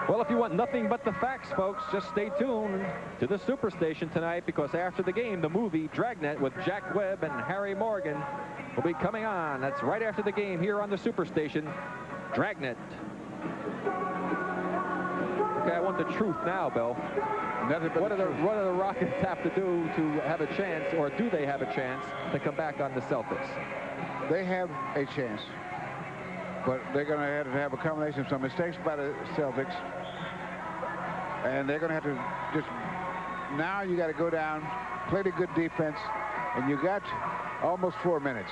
Well, if you want nothing but the facts, folks, just stay tuned to the Superstation tonight, because after the game, the movie Dragnet with Jack Webb and Harry Morgan will be coming on. That's right after the game here on the Superstation. Dragnet. Okay, I want the truth now, Bill. Nothing but What do the Rockets have to do to have a chance, or do they have a chance to come back on the Celtics? They have a chance, but they're going to have a combination of some mistakes by the Celtics, and they're going to have to just, now you got to go down, play the good defense, and you got almost 4 minutes.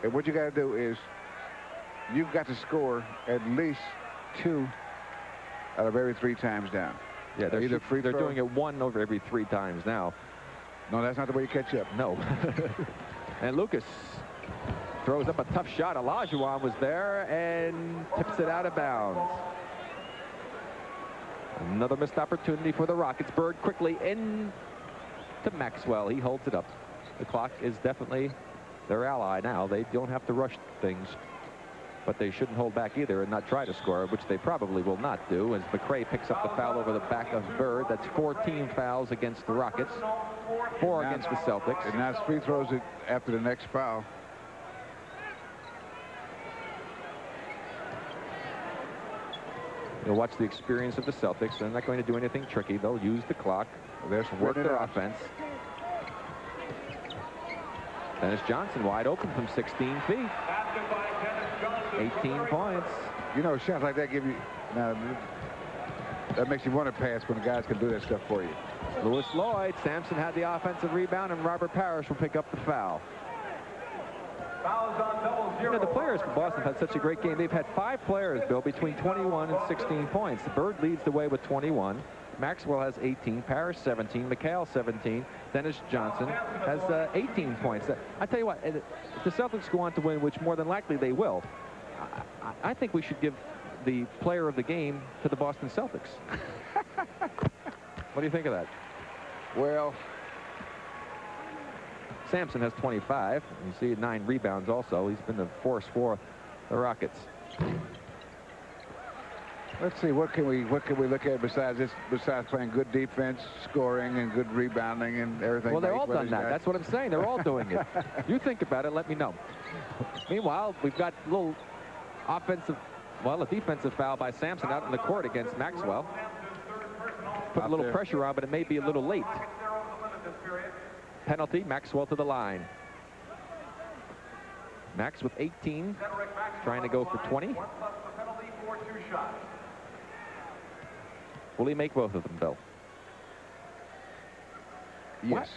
And what you got to do is you've got to score at least 2 out of every 3 times down. Yeah, they're doing it 1 over every 3 times now. No, that's not the way you catch up. No. And Lucas throws up a tough shot. Olajuwon was there and tips it out of bounds. Another missed opportunity for the Rockets. Bird quickly in to Maxwell. He holds it up. The clock is definitely their ally now. They don't have to rush things, but they shouldn't hold back either and not try to score, which they probably will not do, as McRae picks up the foul over the back of Bird. That's 14 fouls against the Rockets, 4 against the Celtics. And now free throws it after the next foul. You'll watch the experience of the Celtics. They're not going to do anything tricky. They'll use the clock. They'll work their offense. Dennis Johnson wide open from 16 feet. 18 points. You know, shots like that give you, now, that makes you want to pass when the guys can do that stuff for you. Lewis Lloyd. Sampson had the offensive rebound, and Robert Parrish will pick up the foul. You know, the players for Boston have had such a great game. They've had 5 players, Bill, between 21 and 16 points. Bird leads the way with 21. Maxwell has 18. Parrish 17. McHale 17. Dennis Johnson has 18 points. I tell you what, if the Celtics go on to win, which more than likely they will, I think we should give the player of the game to the Boston Celtics. What do you think of that? Well, Sampson has 25. You see 9 rebounds also. He's been the force for the Rockets. let's see, what can we look at besides playing good defense, scoring, and good rebounding and everything? Well, they're all done that. That's what I'm saying. They're all doing it. You think about it, let me know. Meanwhile, we've got a little a defensive foul by Sampson out in the court against Maxwell. Put a little pressure on, but it may be a little late. Penalty, Maxwell to the line. Max with 18, trying to go for 20. Will he make both of them, Bill? Yes.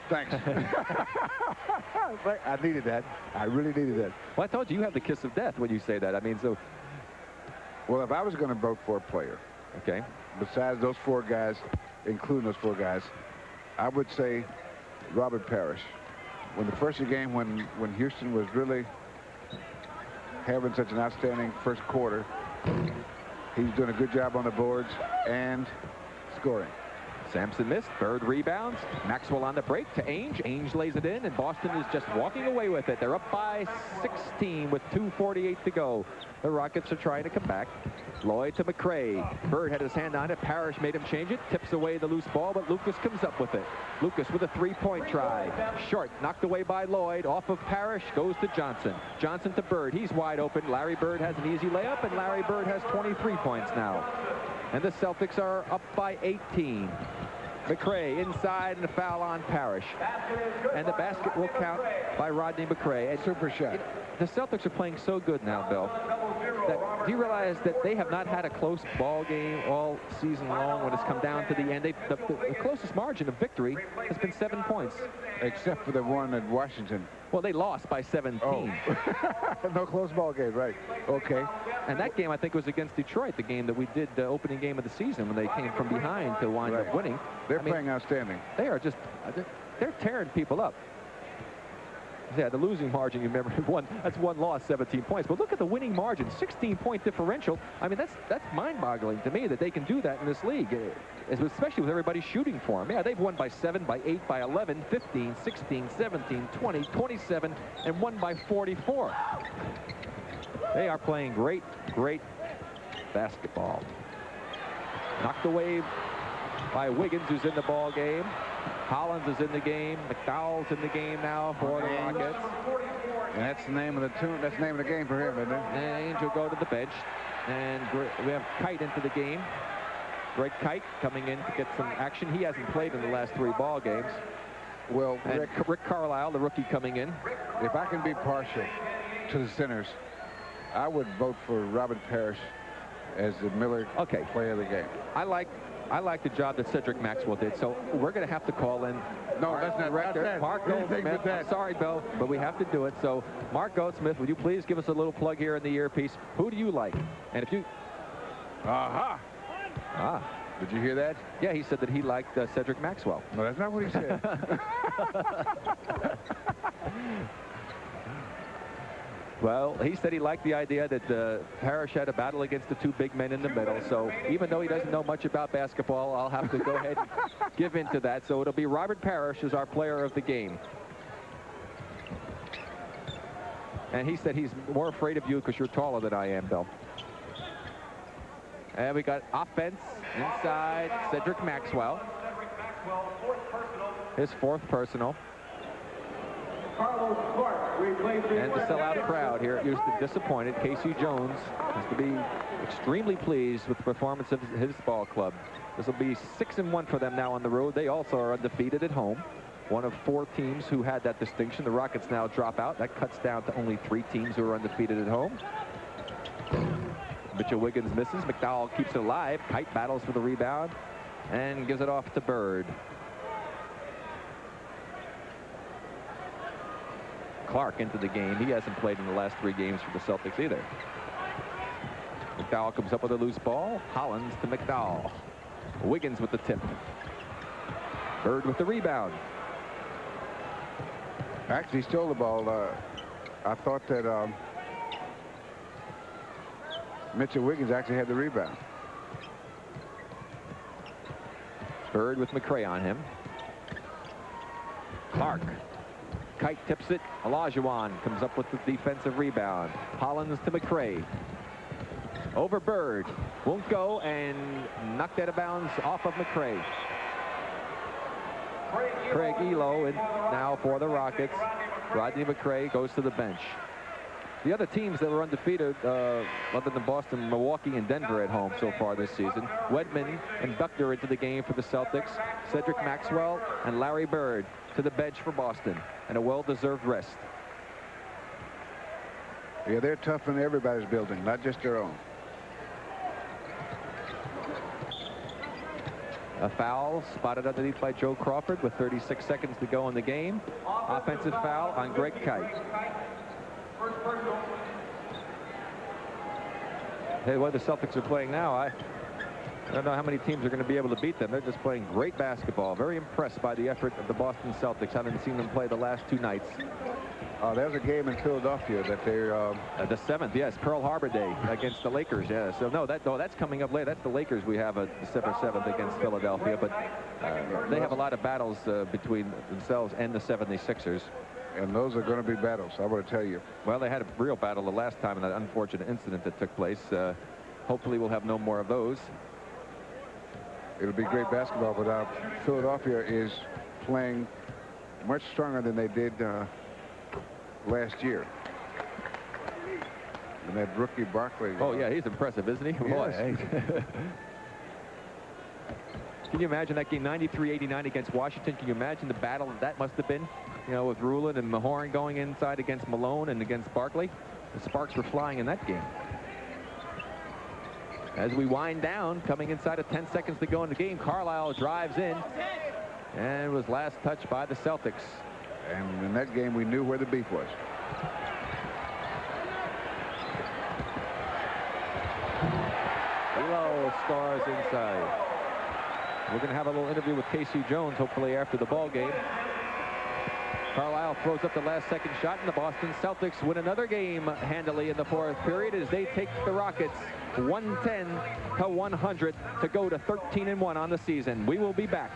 Thanks. I needed that. I really needed that. Well, I told you have the kiss of death when you say that. I mean, so. Well, if I was going to vote for a player, okay, besides those 4 guys, including those 4 guys, I would say Robert Parrish. When the first game, when Houston was really having such an outstanding first quarter, he's doing a good job on the boards and scoring. Sampson missed. Bird rebounds. Maxwell on the break to Ainge. Ainge lays it in, and Boston is just walking away with it. They're up by 16 with 2:48 to go. The Rockets are trying to come back. Lloyd to McRae. Bird had his hand on it. Parrish made him change it. Tips away the loose ball, but Lucas comes up with it. Lucas with a 3-point try. Short, knocked away by Lloyd. Off of Parrish, goes to Johnson. Johnson to Bird. He's wide open. Larry Bird has an easy layup, and Larry Bird has 23 points now. And the Celtics are up by 18. McRae inside, and a foul on Parrish. And the basket will count by Rodney McRae. And super shot. The Celtics are playing so good now, Bill, that do you realize that they have not had a close ball game all season long when it's come down to the end? The closest margin of victory has been 7 points. Except for the one at Washington. Well, they lost by 17. Oh. No close ball game, right. Okay. And that game, I think, was against Detroit, the game that we did, the opening game of the season, when they came from behind to wind up winning. They're playing outstanding. They are just, they're tearing people up. Yeah, the losing margin, you remember, that's one loss, 17 points. But look at the winning margin, 16-point differential. I mean, that's mind-boggling to me that they can do that in this league, especially with everybody shooting for them. Yeah, they've won by 7, by 8, by 11, 15, 16, 17, 20, 27, and won by 44. They are playing great, great basketball. Knocked away by Wiggins, who's in the ball game. Collins is in the game. McDowell's in the game now for the Rockets. And that's the name of the tune. That's the name of the game for him, isn't it? And Ainge will go to the bench. And we have Kite into the game. Greg Kite coming in to get some action. He hasn't played in the last 3 ball games. Well, And Rick Carlisle, the rookie, coming in. if I can be partial to the Sinners, I would vote for Robert Parrish as the Miller player of the game. I like the job that Cedric Maxwell did, so we're going to have to call in. No, that's not director Mark Goldsmith. I'm sorry, Bill, but we have to do it. So, Mark Goldsmith, would you please give us a little plug here in the earpiece? Who do you like? And if you... Aha! Did you hear that? Yeah, he said that he liked Cedric Maxwell. No, that's not what he said. Well, he said he liked the idea that Parrish had a battle against the 2 big men in the middle. So even though he doesn't know much about basketball, I'll have to go ahead and give in to that. So it'll be Robert Parrish as our player of the game. And he said he's more afraid of you because you're taller than I am, Bill. And we got offense inside Cedric Maxwell. His 4th personal. And the sellout crowd here at Houston disappointed. Casey Jones has to be extremely pleased with the performance of his ball club. This will be 6-1 for them now on the road. They also are undefeated at home. One of 4 teams who had that distinction. The Rockets now drop out. That cuts down to only 3 teams who are undefeated at home. Mitchell Wiggins misses. McDowell keeps it alive. Kite battles for the rebound and gives it off to Bird. Clark into the game. He hasn't played in the last 3 games for the Celtics either. McDowell comes up with a loose ball. Hollins to McDowell. Wiggins with the tip. Bird with the rebound. Actually stole the ball. I thought that Mitchell Wiggins actually had the rebound. Bird with McCray on him. Clark. Kite tips it. Olajuwon comes up with the defensive rebound. Hollins to McCray. Over Bird. Won't go and knocked out of bounds off of McCray. Craig Elo in now for the Rockets. Rodney McCray goes to the bench. The other teams that were undefeated, other than Boston, Milwaukee, and Denver at home so far this season. Wedman and Buckner into the game for the Celtics. Cedric Maxwell and Larry Bird to the bench for Boston. And a well-deserved rest. Yeah, they're tough in everybody's building, not just their own. A foul spotted underneath by Joe Crawford with 36 seconds to go in the game. Offensive foul on Greg Kite. Hey, the way the Celtics are playing now, I don't know how many teams are going to be able to beat them. They're just playing great basketball. Very impressed by the effort of the Boston Celtics. I haven't seen them play the last 2 nights. There's a game in Philadelphia that they're... the 7th, yes, Pearl Harbor Day against the Lakers, yeah. So, no, that's coming up later. That's the Lakers we have December 7th against Philadelphia. But they have a lot of battles between themselves and the 76ers. And those are going to be battles, I want to tell you. Well, they had a real battle the last time in that unfortunate incident that took place. Hopefully we'll have no more of those. It'll be great basketball, but Philadelphia is playing much stronger than they did last year. And that rookie Barkley. Oh, yeah, he's impressive, isn't he? Yes. Boy, hey. Can you imagine that game, 93-89 against Washington? Can you imagine the battle that must have been? You know, with Rulin and Mahorn going inside against Malone and against Barkley. The sparks were flying in that game. As we wind down, coming inside of 10 seconds to go in the game, Carlisle drives in and was last touched by the Celtics. And in that game, we knew where the beef was. Elo scores inside. We're going to have a little interview with Casey Jones, hopefully after the ball game. Carlisle throws up the last second shot, and the Boston Celtics win another game handily in the 4th period as they take the Rockets 110 to 100 to go to 13-1 on the season. We will be back.